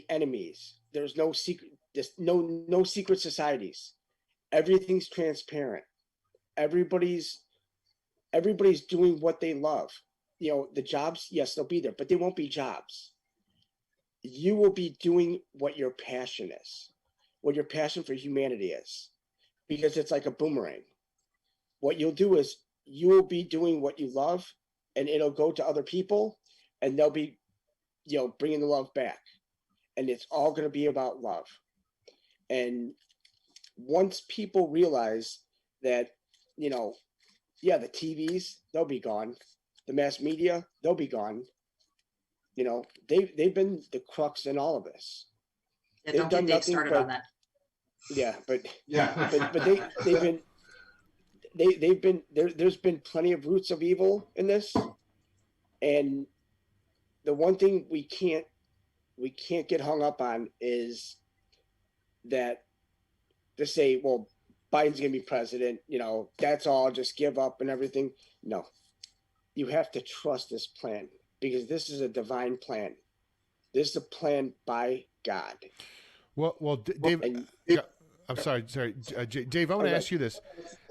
enemies. There's no secret. There's no secret societies. Everything's transparent. Everybody's doing what they love. You know, the jobs, yes, they'll be there, but they won't be jobs. You will be doing what your passion is, what your passion for humanity is, because it's like a boomerang. What you'll do is you will be doing what you love, and it'll go to other people, and they'll be, you know, bringing the love back. And it's all going to be about love. And once people realize that, you know, yeah, the TVs, they'll be gone. The mass media, they'll be gone. You know, they've been the crux in all of this. Yeah, don't get Dave started on that. Yeah, but Yeah. but they've been there's been plenty of roots of evil in this. And the one thing we can't get hung up on is that to say, well, Biden's gonna be president, you know, that's all, just give up and everything. No. You have to trust this plan, because this is a divine plan. This is a plan by God. Well, Dave, I'm sorry, Dave. I want to ask you this.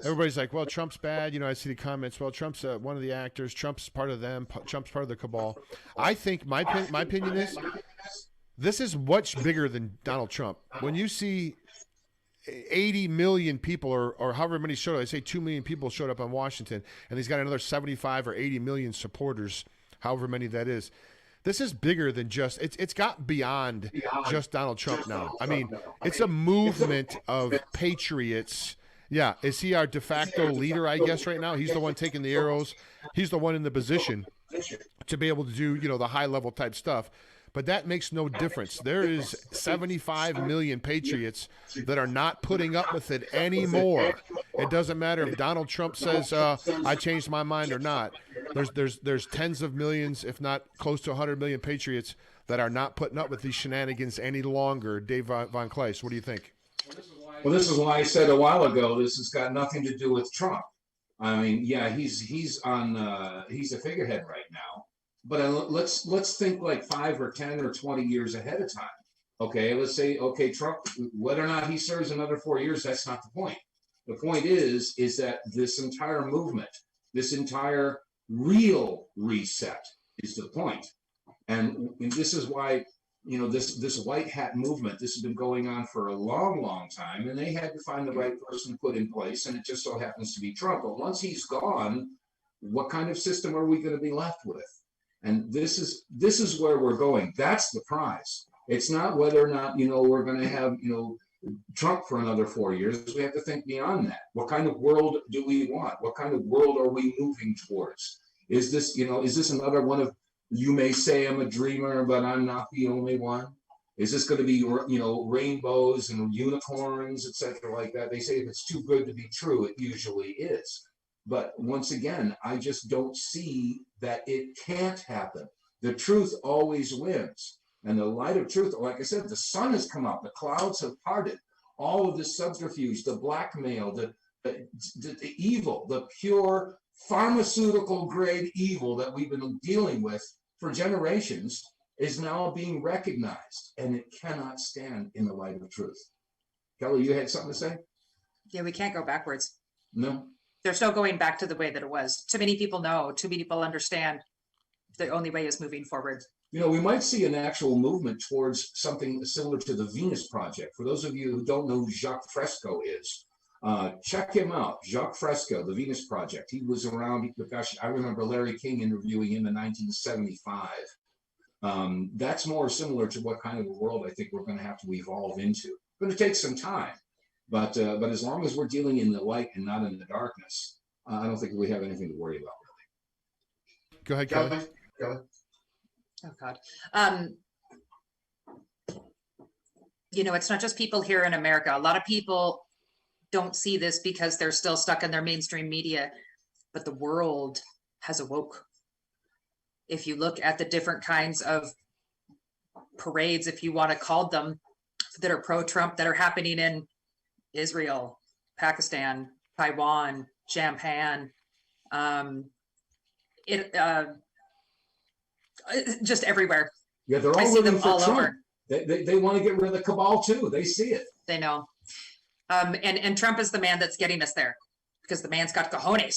Everybody's like, "Well, Trump's bad." You know, I see the comments. Well, Trump's one of the actors. Trump's part of them. Trump's part of the cabal. I think my opinion is this is much bigger than Donald Trump. When you see 80 million people, or however many showed up, I say 2 million people showed up on Washington, and he's got another 75 or 80 million supporters, however many that is. this is bigger than just, it's got beyond just Donald Trump now. I mean, it's a movement of patriots. Yeah. Is he our de facto leader, I guess, right now? He's the one taking the arrows. He's the one in the position to be able to do, the high level type stuff. But that makes no difference. There is 75 million patriots that are not putting up with it anymore. It doesn't matter if Donald Trump says, I changed my mind or not. There's tens of millions, if not close to 100 million patriots that are not putting up with these shenanigans any longer. Dave Von Kleist, what do you think? Well, this is why I said a while ago, this has got nothing to do with Trump. I mean, yeah, he's a figurehead right now. But let's think like 5 or 10 or 20 years ahead of time. Okay, let's say, okay, Trump, whether or not he serves another 4 years, that's not the point. The point is that this entire movement, this entire real reset is the point. And this is why, this white hat movement, this has been going on for a long, long time, and they had to find the right person to put in place, and it just so happens to be Trump. But once he's gone, what kind of system are we going to be left with? And this is where we're going. That's the prize. It's not whether or not, we're going to have, Trump for another 4 years. We have to think beyond that. What kind of world do we want? What kind of world are we moving towards? Is this another one of, you may say I'm a dreamer, but I'm not the only one? Is this going to be, rainbows and unicorns, et cetera, like that? They say if it's too good to be true, it usually is. But once again, I just don't see that it can't happen. The truth always wins. And the light of truth, like I said, the sun has come up, the clouds have parted. All of this subterfuge, the blackmail, the evil, the pure pharmaceutical grade evil that we've been dealing with for generations is now being recognized, and it cannot stand in the light of truth. Kelly, you had something to say? Yeah, we can't go backwards. No. There's no going back to the way that it was. Too many people know, too many people understand. The only way is moving forward. We might see an actual movement towards something similar to the Venus Project. For those of you who don't know who Jacques Fresco is, check him out. Jacques Fresco, the Venus Project. He was around, gosh, I remember Larry King interviewing him in 1975. That's more similar to what kind of a world I think we're going to have to evolve into. It's going to take some time. But as long as we're dealing in the light and not in the darkness, I don't think we have anything to worry about, really. Go ahead, Kelly. Oh, God. It's not just people here in America. A lot of people don't see this because they're still stuck in their mainstream media, but the world has awoke. If you look at the different kinds of parades, if you want to call them, that are pro-Trump, that are happening in Israel, Pakistan, Taiwan, Japan, just everywhere. Yeah, they're all I see them rooting for all Trump. over. They want to get rid of the cabal too. They see it. They know. And Trump is the man that's getting us there because the man's got cojones.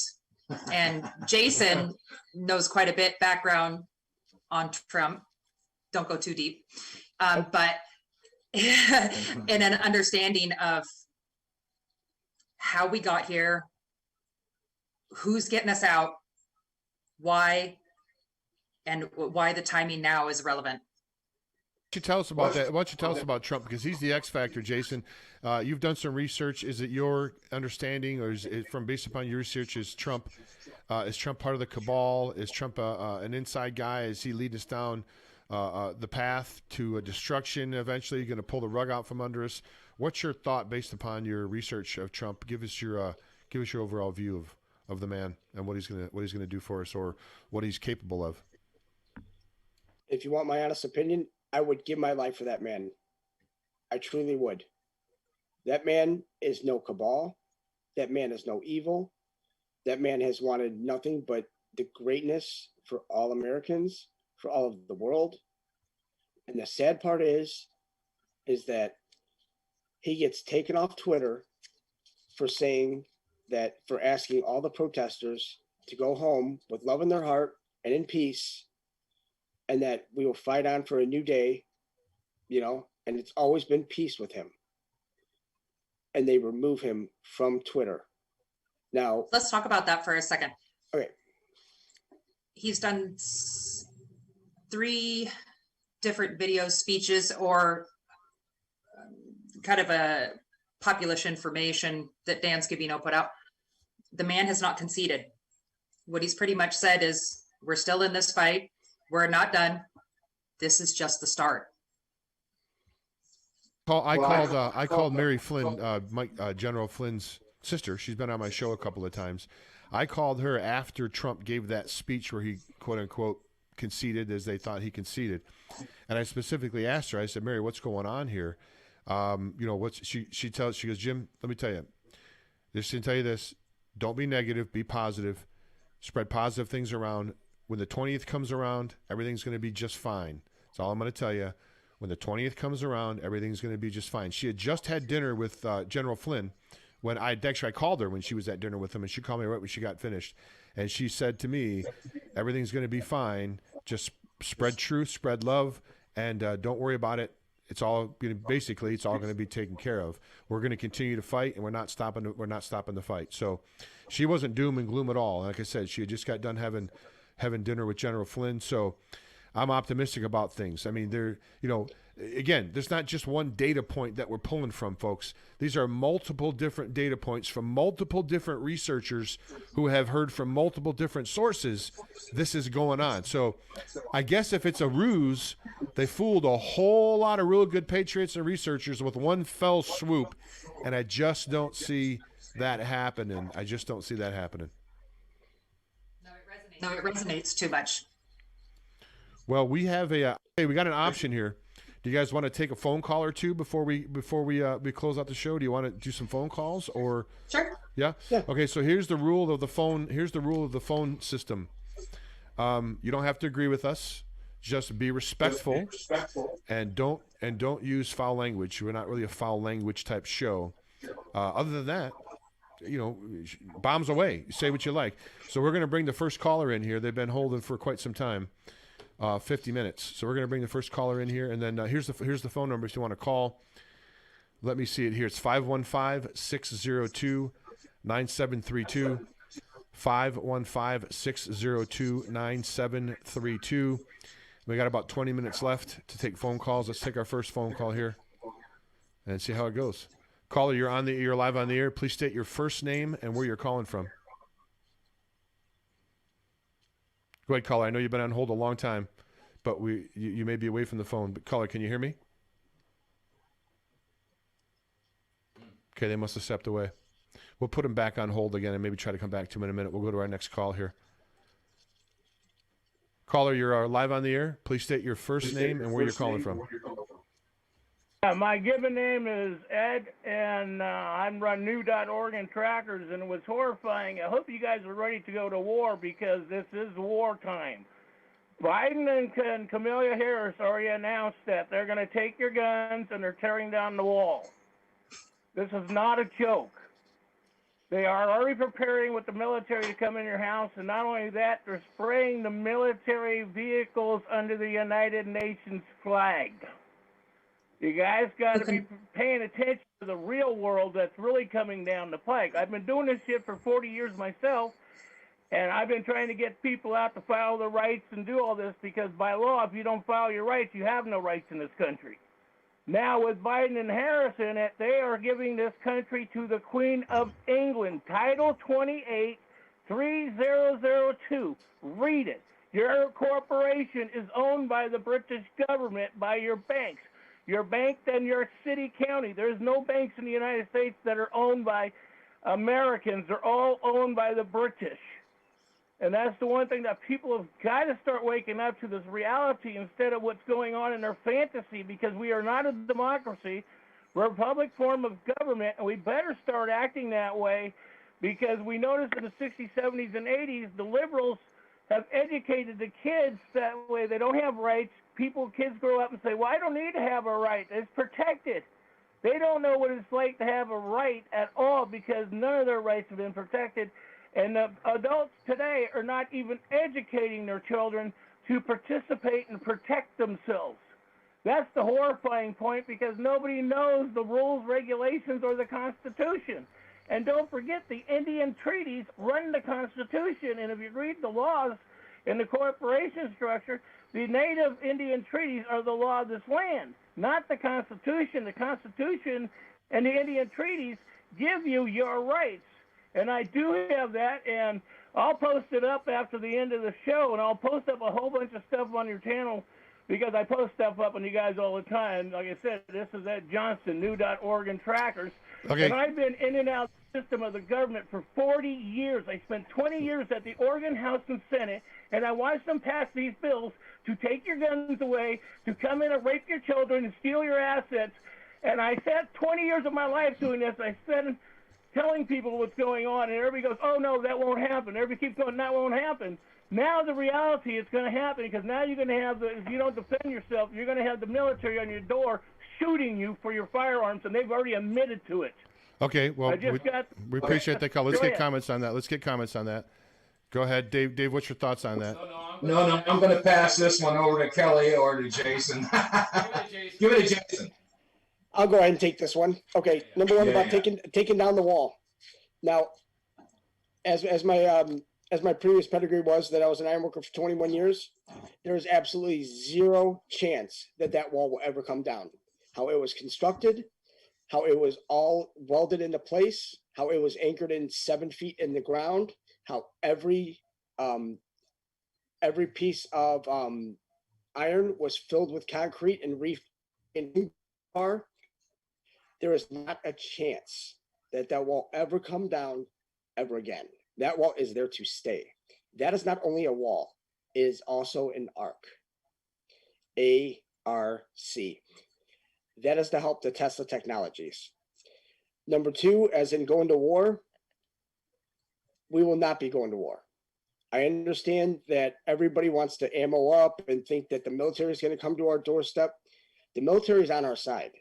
And Jason knows quite a bit background on Trump. Don't go too deep. But in an understanding of how we got here, who's getting us out, why, and why the timing now is relevant. Why don't you tell us about that? Why don't you tell us about Trump? Because he's the X factor, Jason. You've done some research. Is it your understanding, or is it from based upon your research, is Trump part of the cabal? Is Trump an inside guy? Is he leading us down the path to destruction eventually? You're going to pull the rug out from under us. What's your thought based upon your research of Trump? Give us your overall view of the man and what he's going to do for us, or what he's capable of. If you want my honest opinion, I would give my life for that man. I truly would. That man is no cabal. That man is no evil. That man has wanted nothing but the greatness for all Americans, for all of the world. And the sad part is that he gets taken off Twitter for asking all the protesters to go home with love in their heart and in peace, and that we will fight on for a new day, and it's always been peace with him. And they remove him from Twitter. Now, let's talk about that for a second. Okay. He's done 3 different video speeches or kind of a populist information that Dan Scavino put out. The man has not conceded. What he's pretty much said is, we're still in this fight. We're not done. This is just the start. I called Mary Flynn, General Flynn's sister. She's been on my show a couple of times. I called her after Trump gave that speech where he, quote unquote, conceded, as they thought he conceded. And I specifically asked her, I said, Mary, what's going on here? She goes, Jim, let me tell you, just to tell you this, don't be negative, be positive, spread positive things around. When the 20th comes around, everything's going to be just fine. That's all I'm going to tell you. When the 20th comes around, everything's going to be just fine. She had just had dinner with General Flynn when I called her when she was at dinner with him, and she called me right when she got finished. And she said to me, everything's going to be fine. Just spread truth, spread love, and don't worry about it. It's all going to be taken care of. We're going to continue to fight, and we're not stopping the fight. So she wasn't doom and gloom at all. Like I said, she had just got done having dinner with General Flynn. So I'm optimistic about things. I mean, again, there's not just one data point that we're pulling from, folks. These are multiple different data points from multiple different researchers who have heard from multiple different sources this is going on. So I guess if it's a ruse, they fooled a whole lot of real good patriots and researchers with one fell swoop, and I just don't see that happening. No, it resonates too much. Well, we have we got an option here. Do you guys want to take a phone call or two before we close out the show? Do you want to do some phone calls or? Sure. Yeah. Okay. So here's the rule of the phone. Here's the rule of the phone system. You don't have to agree with us. Just be respectful, and don't use foul language. We're not really a foul language type show. Other than that, bombs away. Say what you like. So we're going to bring the first caller in here. They've been holding for quite some time. 50 minutes. So we're going to bring the first caller in here, and then here's the phone number if you want to call. Let me see it here. It's 515-602-9732. 515-602-9732. We got about 20 minutes left to take phone calls. Let's take our first phone call here and see how it goes. Caller, you're live on the air. Please state your first name and where you're calling from. Go ahead, caller. I know you've been on hold a long time, but you may be away from the phone. But caller, can you hear me? Okay, they must have stepped away. We'll put them back on hold again and maybe try to come back to them in a minute. We'll go to our next call here. Caller, you're live on the air. Please state your first name and where you're calling from. My given name is Ed, and I run new.org and trackers, and it was horrifying. I hope you guys are ready to go to war because this is wartime. Biden and Kamala Harris already announced that they're going to take your guns and they're tearing down the wall. This is not a joke. They are already preparing with the military to come in your house, and not only that, they're spraying the military vehicles under the United Nations flag. You guys got to be paying attention to the real world that's really coming down the pike. I've been doing this shit for 40 years myself, and I've been trying to get people out to file their rights and do all this because by law, if you don't file your rights, you have no rights in this country. Now, with Biden and Harris in it, they are giving this country to the Queen of England. Title 28, 3002. Read it. Your corporation is owned by the British government, by your banks. Your bank and your city, county. There's no banks in the United States that are owned by Americans. They're all owned by the British. And that's the one thing that people have got to start waking up to, this reality instead of what's going on in their fantasy, because we are not a democracy. We're a public form of government, and we better start acting that way because we noticed in the 60s, 70s, and 80s, the liberals have educated the kids that way. They don't have rights. Kids grow up and say, well, I don't need to have a right. It's protected. They don't know what it's like to have a right at all because none of their rights have been protected. And the adults today are not even educating their children to participate and protect themselves. That's the horrifying point because nobody knows the rules, regulations, or the Constitution. And don't forget, the Indian treaties run the Constitution. And if you read the laws, In the corporation structure, the native Indian treaties are the law of this land, not the Constitution. The Constitution and the Indian treaties give you your rights. And I do have that, and I'll post it up after the end of the show, and I'll post up a whole bunch of stuff on your channel because I post stuff up on you guys all the time. Like I said, this is at Johnston, new.org and trackers. Okay. And I've been in and out of the system of the government for 40 years. I spent 20 years at the Oregon House and Senate, and I watched them pass these bills to take your guns away, to come in and rape your children and steal your assets. And I sat 20 years of my life doing this. I spent telling people what's going on, and everybody goes, oh, no, that won't happen. Everybody keeps going, that won't happen. Now the reality is going to happen because now you're going to have, if you don't defend yourself, you're going to have the military on your door shooting you for your firearms, and they've already admitted to it. Okay, well, we appreciate that call. Let's get comments on that. Let's get comments on that. Go ahead, Dave. Dave, what's your thoughts on that? No, I'm going to pass this one over to Kelly or to Jason. Give it to Jason. I'll go ahead and take this one. Okay, number one about taking down the wall. Now, as my previous pedigree was that I was an iron worker for 21 years, there is absolutely zero chance that that wall will ever come down. How it was constructed, how it was all welded into place, how it was anchored in 7 feet in the ground, how every piece of iron was filled with concrete and rebar. There is not a chance that that wall ever come down ever again. That wall is there to stay. That is not only a wall, it is also an arc. A-R-C. That is to help the Tesla technologies. Number two, as in going to war, we will not be going to war. I understand that everybody wants to ammo up and think that the military is going to come to our doorstep. The military is on our side.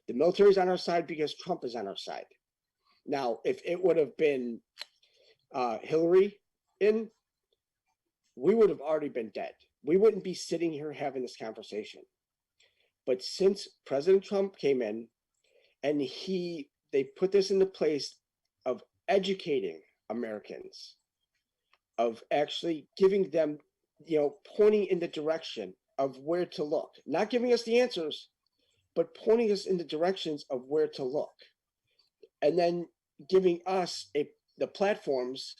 The military is on our side because Trump is on our side. Now, if it would have been Hillary in, we would have already been dead. We wouldn't be sitting here having this conversation. But since President Trump came in and they put this into place of educating Americans, of actually giving them, pointing in the direction of where to look, not giving us the answers, but pointing us in the directions of where to look, and then giving us the platforms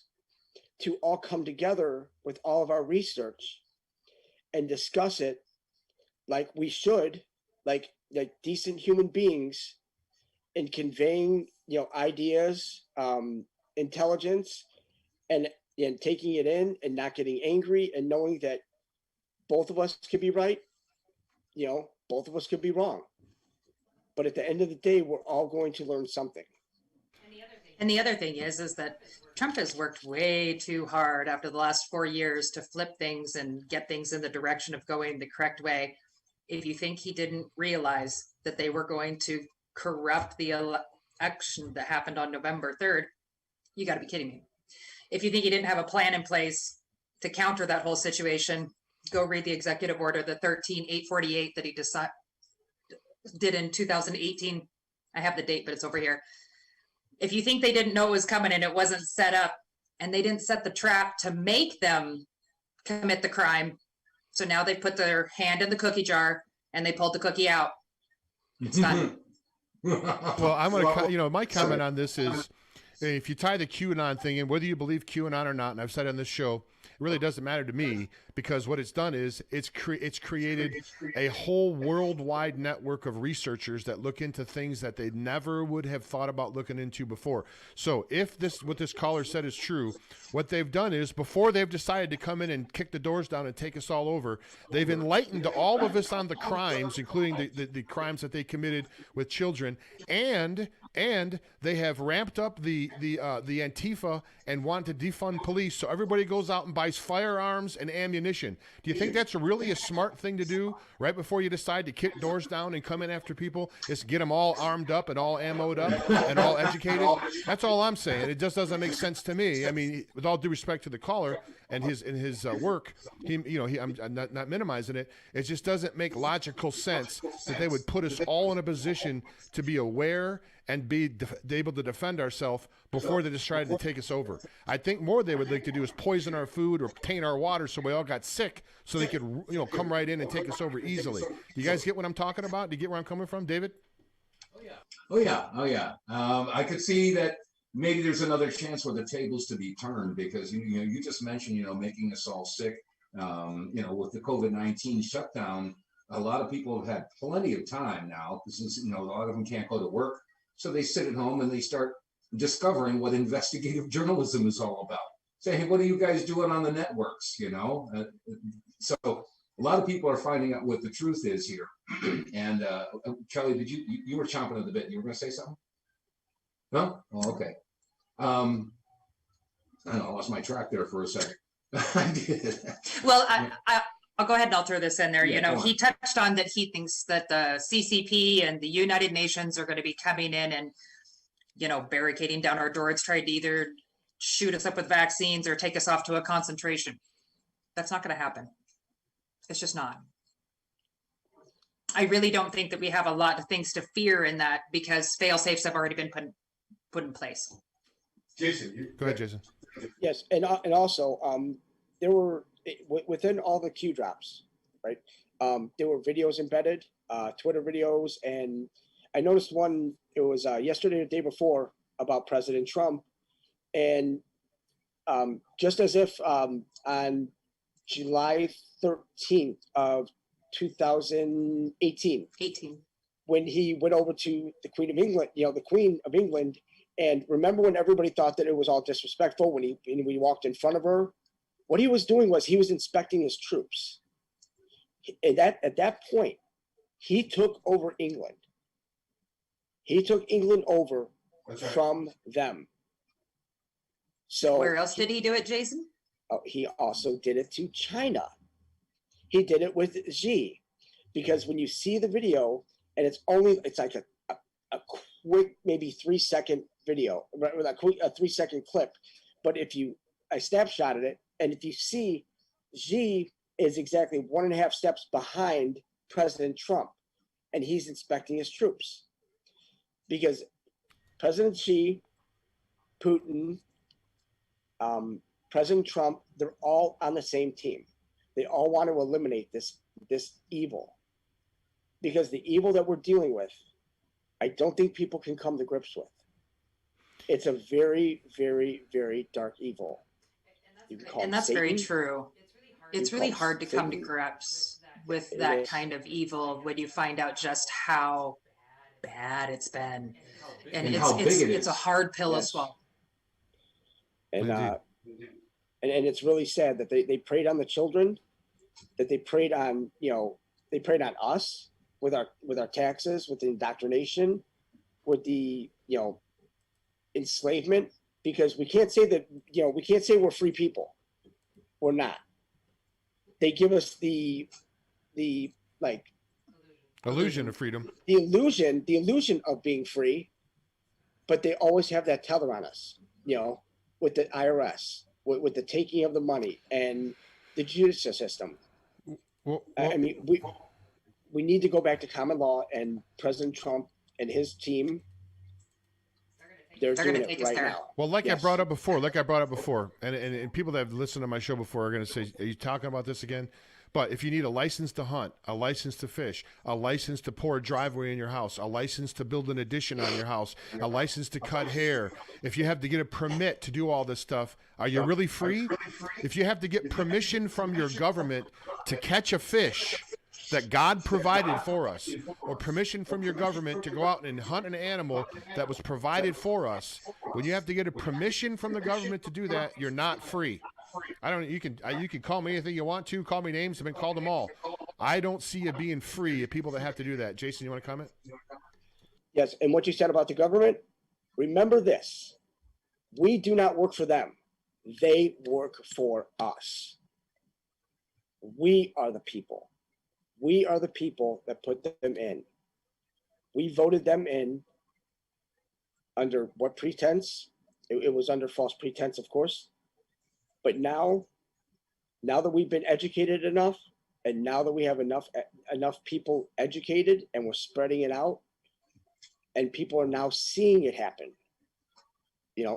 to all come together with all of our research and discuss it like we should, like decent human beings, in conveying, ideas, intelligence, and taking it in and not getting angry and knowing that both of us could be right, both of us could be wrong. But at the end of the day, we're all going to learn something. And the other thing is that Trump has worked way too hard after the last 4 years to flip things and get things in the direction of going the correct way. If you think he didn't realize that they were going to corrupt the election that happened on November 3rd, you got to be kidding me. If you think he didn't have a plan in place to counter that whole situation, go read the executive order, the 13848 that he did in 2018. I have the date, but it's over here. If you think they didn't know it was coming and it wasn't set up, and they didn't set the trap to make them commit the crime, so now they put their hand in the cookie jar and they pulled the cookie out. It's done. Well, I'm going to, my comment on this is, if you tie the QAnon thing in, whether you believe QAnon or not, and I've said on this show, it really doesn't matter to me, because what it's done is it's created a whole worldwide network of researchers that look into things that they never would have thought about looking into before. So if what this caller said is true, what they've done is, before they've decided to come in and kick the doors down and take us all over, they've enlightened all of us on the crimes, including the crimes that they committed with children, and they have ramped up the Antifa and want to defund police, so everybody goes out and buys firearms and ammunition. Do you think that's really a smart thing to do right before you decide to kick doors down and come in after people? Is get them all armed up and all ammoed up and all educated? That's all I'm saying. It just doesn't make sense to me. I mean, with all due respect to the caller and his work, I'm not minimizing it. It just doesn't make logical sense that they would put us all in a position to be aware and be able to defend ourselves before they decided to take us over. I think more they would like to do is poison our food or taint our water so we all got sick so they could, you know, come right in and take us over easily. Do you guys get what I'm talking about? Do you get where I'm coming from, David? Oh yeah. I could see that maybe there's another chance for the tables to be turned, because you know, you just mentioned, you know, making us all sick. You know, with the COVID-19 shutdown, a lot of people have had plenty of time now, because, you know, a lot of them can't go to work, so they sit at home and they start discovering what investigative journalism is all about. Say, hey, what are you guys doing on the networks? You know, so a lot of people are finding out what the truth is here. And Charlie, did you were chomping at the bit? You were going to say something? No? Oh, okay. I don't know, I lost my track there for a second. I did. Well, I'll go ahead and I'll throw this in there. Yeah, You know, he touched on that he thinks that the CCP and the United Nations are going to be coming in and, you know, barricading down our doors, trying to either shoot us up with vaccines or take us off to a concentration. That's not going to happen. It's just not. I really don't think that we have a lot of things to fear in that, because fail safes have already been put in place. Jason, Go ahead, Jason. Yes, and also there were within all the Q drops, right? There were videos embedded, Twitter videos, and I noticed one. It was yesterday or the day before about President Trump, and just as if on July 13th of 2018, when he went over to the Queen of England, you know, the Queen of England. And remember when everybody thought that it was all disrespectful when he walked in front of her? What he was doing was he was inspecting his troops. At that point, he took over England. He took England over from them. So where else did he do it, Jason? He also did it to China. He did it with Xi, because when you see the video, and it's like a quick, maybe 3-second video, a 3-second clip. But I snapshotted it, and if you see, Xi is exactly 1.5 steps behind President Trump, and he's inspecting his troops. Because President Xi, Putin, President Trump, they're all on the same team. They all want to eliminate this evil. Because the evil that we're dealing with, I don't think people can come to grips with. It's a very, very, very dark evil. And that's Satan. very true. It's really hard to come to grips with that kind of evil when you find out just how bad it's been. And it's a hard pill to swallow. And it's really sad that they preyed on the children, that they preyed on, you know, they preyed on us with our taxes, with the indoctrination, with the, you know, enslavement, because we can't say that, you know, we can't say we're free people. We're not. They give us the like illusion of freedom. The illusion of being free, but they always have that tether on us, you know, with the IRS, with the taking of the money and the judicial system. Well, I mean, we need to go back to common law, and President Trump and his team, they're doing it right now. Well, like I brought up before, and people that have listened to my show before are going to say, are you talking about this again? But if you need a license to hunt, a license to fish, a license to pour a driveway in your house, a license to build an addition on your house, a license to cut hair, if you have to get a permit to do all this stuff, are you really free? If you have to get permission from your government to catch a fish that God provided for us, or permission from your government to go out and hunt an animal that was provided for us, when you have to get a permission from the government to do that, you're not free. I don't. You can call me anything you want to. Call me names. I've been called them all. I don't see you being free of people that have to do that. Jason, you want to comment? Yes, and what you said about the government, remember this. We do not work for them. They work for us. We are the people. We are the people that put them in. We voted them in under what pretense? It was under false pretense, of course. But now that we've been educated enough, and now that we have enough people educated and we're spreading it out, and people are now seeing it happen.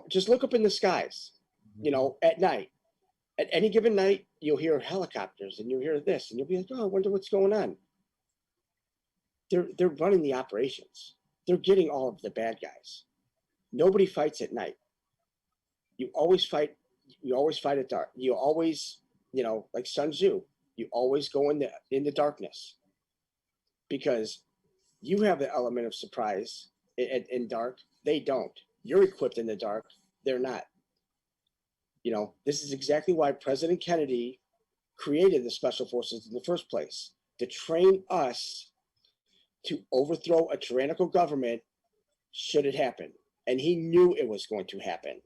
Just look up in the skies, at night. At any given night, you'll hear helicopters and you'll hear this, and you'll be like, oh, I wonder what's going on. They're running the operations. They're getting all of the bad guys. Nobody fights at night. You always fight at dark. You always, like Sun Tzu, you always go in the darkness, because you have the element of surprise in dark. They don't. You're equipped in the dark. They're not. This is exactly why President Kennedy created the special forces in the first place, to train us to overthrow a tyrannical government should it happen. And he knew it was going to happen.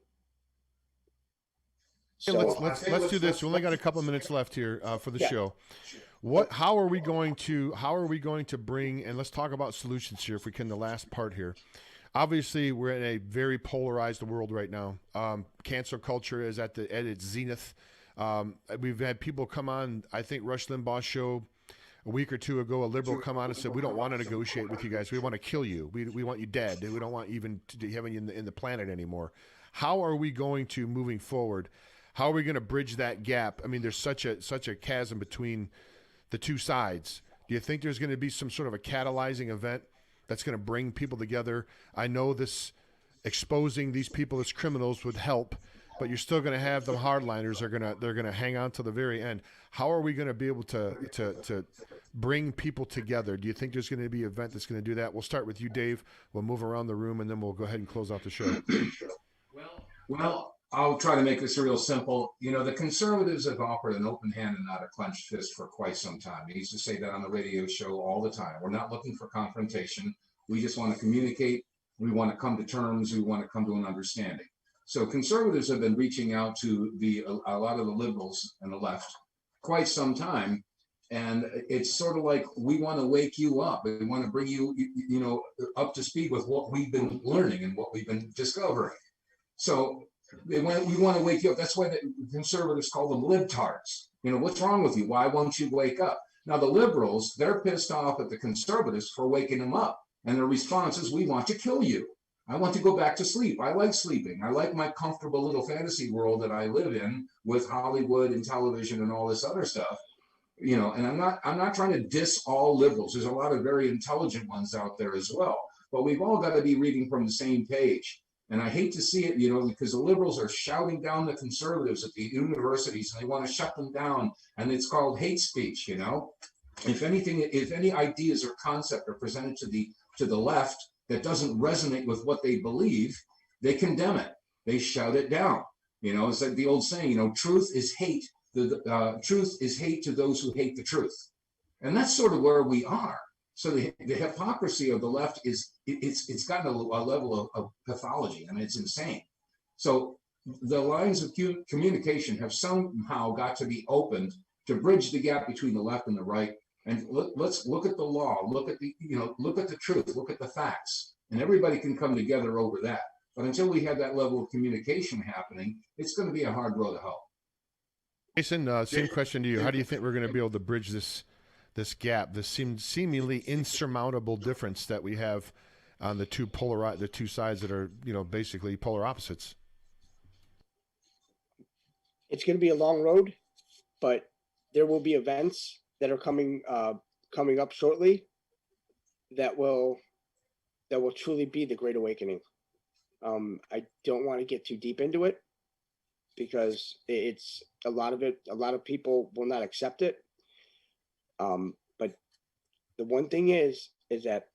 So let's do this. We only got a couple of minutes left here for the show. How are we going to bring, and let's talk about solutions here if we can, the last part here. Obviously, we're in a very polarized world right now. Cancel culture is at its zenith. We've had people come on, I think Rush Limbaugh's show a week or two ago, a liberal come on and said, we don't want to negotiate with you guys. We want to kill you. We want you dead. We don't want even to have you in the planet anymore. How are we going to, moving forward, how are we going to bridge that gap? I mean, there's such a chasm between the two sides. Do you think there's going to be some sort of a catalyzing event that's going to bring people together? I know this exposing these people as criminals would help, but you're still going to have the hardliners they're going to hang on to the very end. How are we going to be able to bring people together? Do you think there's going to be an event that's going to do that? We'll start with you, Dave. We'll move around the room, and then we'll go ahead and close out the show. Well, I'll try to make this real simple. The conservatives have offered an open hand and not a clenched fist for quite some time. He used to say that on the radio show all the time. We're not looking for confrontation. We just want to communicate. We want to come to terms. We want to come to an understanding. So conservatives have been reaching out to a lot of the liberals and the left quite some time. And it's sort of like, we want to wake you up. We want to bring you, up to speed with what we've been learning and what we've been discovering. So we want to wake you up. That's why the conservatives call them libtards. What's wrong with you? Why won't you wake up? Now, the liberals, they're pissed off at the conservatives for waking them up. And their response is, we want to kill you. I want to go back to sleep. I like sleeping. I like my comfortable little fantasy world that I live in with Hollywood and television and all this other stuff. And I'm not trying to diss all liberals. There's a lot of very intelligent ones out there as well. But we've all got to be reading from the same page. And I hate to see it, because the liberals are shouting down the conservatives at the universities, and they want to shut them down. And it's called hate speech. If any ideas or concept are presented to the left that doesn't resonate with what they believe, they condemn it. They shout it down. It's like the old saying, truth is hate. Truth is hate to those who hate the truth. And that's sort of where we are. So the hypocrisy of the left it's gotten a level of pathology. I mean, it's insane. So the lines of communication have somehow got to be opened to bridge the gap between the left and the right. And let's look at the law, look at the truth, look at the facts, and everybody can come together over that. But until we have that level of communication happening, it's going to be a hard road to hoe. Jason, same question to you. How do you think we're going to be able to bridge this gap, this seemingly insurmountable difference that we have on the two sides that are, basically polar opposites? It's going to be a long road, but there will be events that are coming up shortly that will truly be the Great Awakening. I don't want to get too deep into it because it's a lot of people will not accept it. But the one thing is that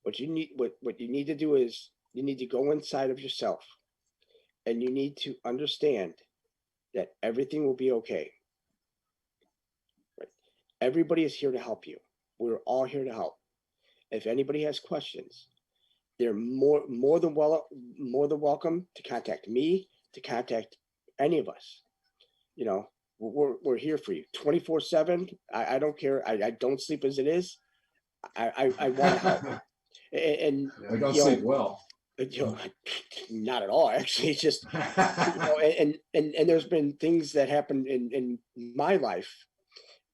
what you need to do is you need to go inside of yourself, and you need to understand that everything will be okay. Right? Everybody is here to help you. We're all here to help. If anybody has questions, they're more than welcome to contact me, to contact any of us. We're here for you 24/7. I don't care. I don't sleep as it is. I want to help. And I don't sleep well. Not at all, actually. It's just and there's been things that happened in my life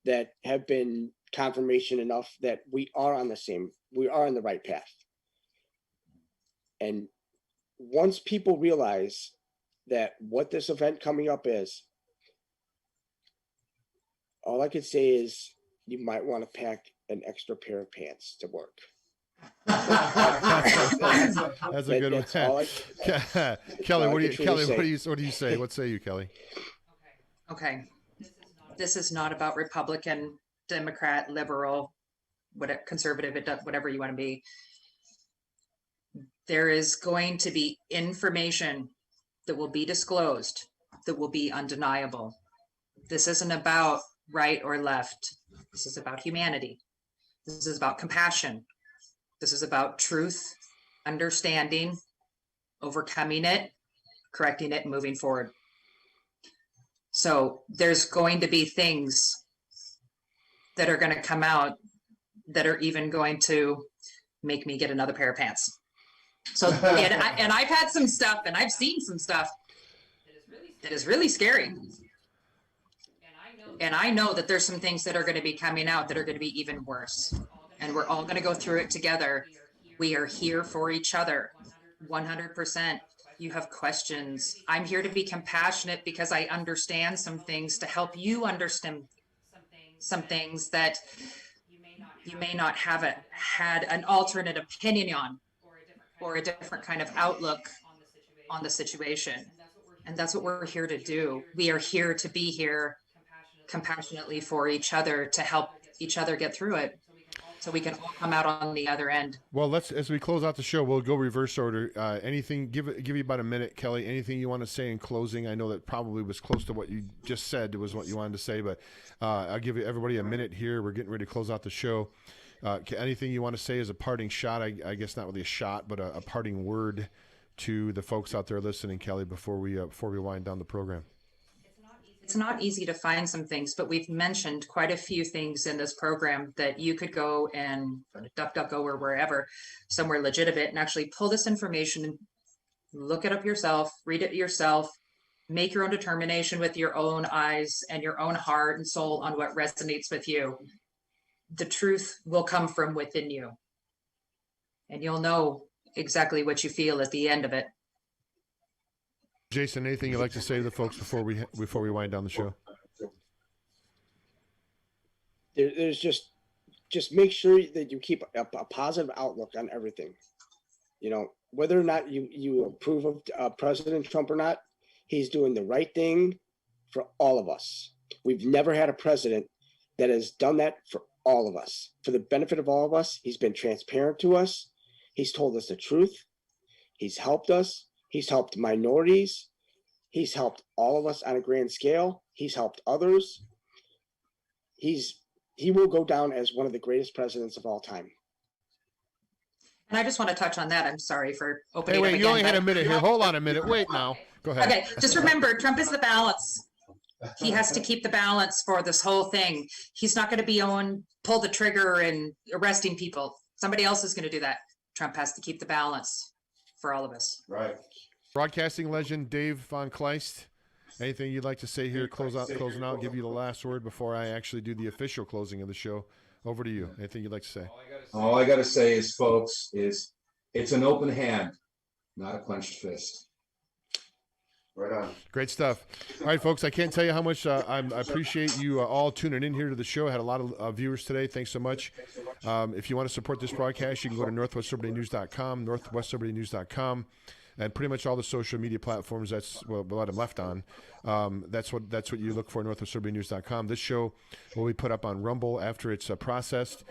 that have been confirmation enough that we are on the right path. And once people realize that what this event coming up is, all I could say is you might want to pack an extra pair of pants to work. That's a good That's one. all Kelly, all I what do can you, truly Kelly, say. what do you say? What say you, Kelly? Okay. This is not about Republican, Democrat, liberal, whatever, conservative, whatever you want to be. There is going to be information that will be disclosed that will be undeniable. This isn't about right or left. This is about humanity. This is about compassion. This is about truth, understanding, overcoming it, correcting it, and moving forward. So there's going to be things that are going to come out that are even going to make me get another pair of pants. So, and I've had some stuff, and I've seen some stuff that is really scary. And I know that there's some things that are going to be coming out that are going to be even worse. And we're all going to go through it together. We are here for each other, 100%. You have questions. I'm here to be compassionate because I understand some things, to help you understand some things that you may not have had an alternate opinion on, or a different kind of outlook on the situation. And that's what we're here to do. We are here to be here compassionately for each other, to help each other get through it, so we can all come out on the other end. Well, as we close out the show, we'll go reverse order. Anything, give you about a minute, Kelly. Anything you want to say in closing? I know that probably was close to what you just said was what you wanted to say, but I'll give everybody a minute here. We're getting ready to close out the show. Anything you want to say as a parting shot? I guess not really a shot, but a parting word to the folks out there listening, Kelly, before we wind down the program. It's not easy to find some things, but we've mentioned quite a few things in this program that you could go and DuckDuckGo or wherever, somewhere legitimate, and actually pull this information and look it up yourself, read it yourself, make your own determination with your own eyes and your own heart and soul on what resonates with you. The truth will come from within you, and you'll know exactly what you feel at the end of it. Jason, anything you'd like to say to the folks before we wind down the show? There's just make sure that you keep a positive outlook on everything. You know, whether or not you approve of President Trump or not, he's doing the right thing for all of us. We've never had a president that has done that for all of us, for the benefit of all of us. He's been transparent to us. He's told us the truth. He's helped us. He's helped minorities. He's helped all of us on a grand scale. He's helped others. He will go down as one of the greatest presidents of all time. And I just want to touch on that. I'm sorry for opening. Hey, wait, up you only had a but- minute here. Hold on a minute. Wait now. Go ahead. Okay, just remember, Trump is the balance. He has to keep the balance for this whole thing. He's not going to be pull the trigger and arresting people. Somebody else is going to do that. Trump has to keep the balance for all of us. Right. Broadcasting legend Dave Von Kleist, anything you'd like to say here, closing out, give you the last word before I actually do the official closing of the show. Over to you. Anything you'd like to say? All I got to say is, folks, it's an open hand, not a clenched fist. Right on. Great stuff. All right, folks, I can't tell you how much I appreciate you all tuning in here to the show. I had a lot of viewers today. Thanks so much. If you want to support this broadcast, you can go to northwestlibertynews.com, northwestlibertynews.com. And pretty much all the social media platforms, that's what I'm left on. That's what you look for, northwestlibertynews.com. This show will be put up on Rumble after it's processed.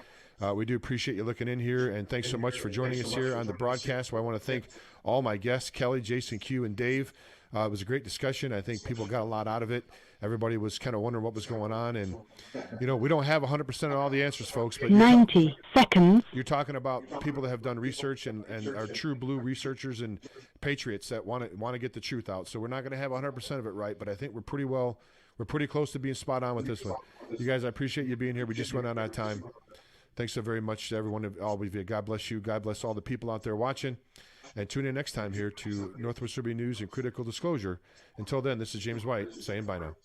We do appreciate you looking in here, and thanks so much for joining us here on the broadcast. Well, I want to thank all my guests, Kelly, Jason, Q, and Dave. It was a great discussion. I think people got a lot out of it. Everybody was kind of wondering what was going on, and we don't have 100% of all the answers, folks. But 90 seconds. You're talking about people that have done research and are true blue researchers and patriots that want to get the truth out. So we're not going to have 100% of it right, but I think we're pretty close to being spot on with this one. You guys, I appreciate you being here. We just went out of time. Thanks so very much to everyone, all of you. God bless you. God bless all the people out there watching. And tune in next time here to Northwest Liberty News and Critical Disclosure. Until then, this is James White saying bye now.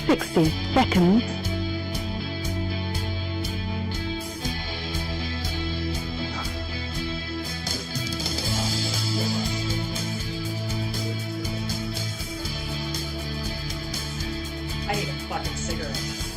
60 seconds. fucking cigarette.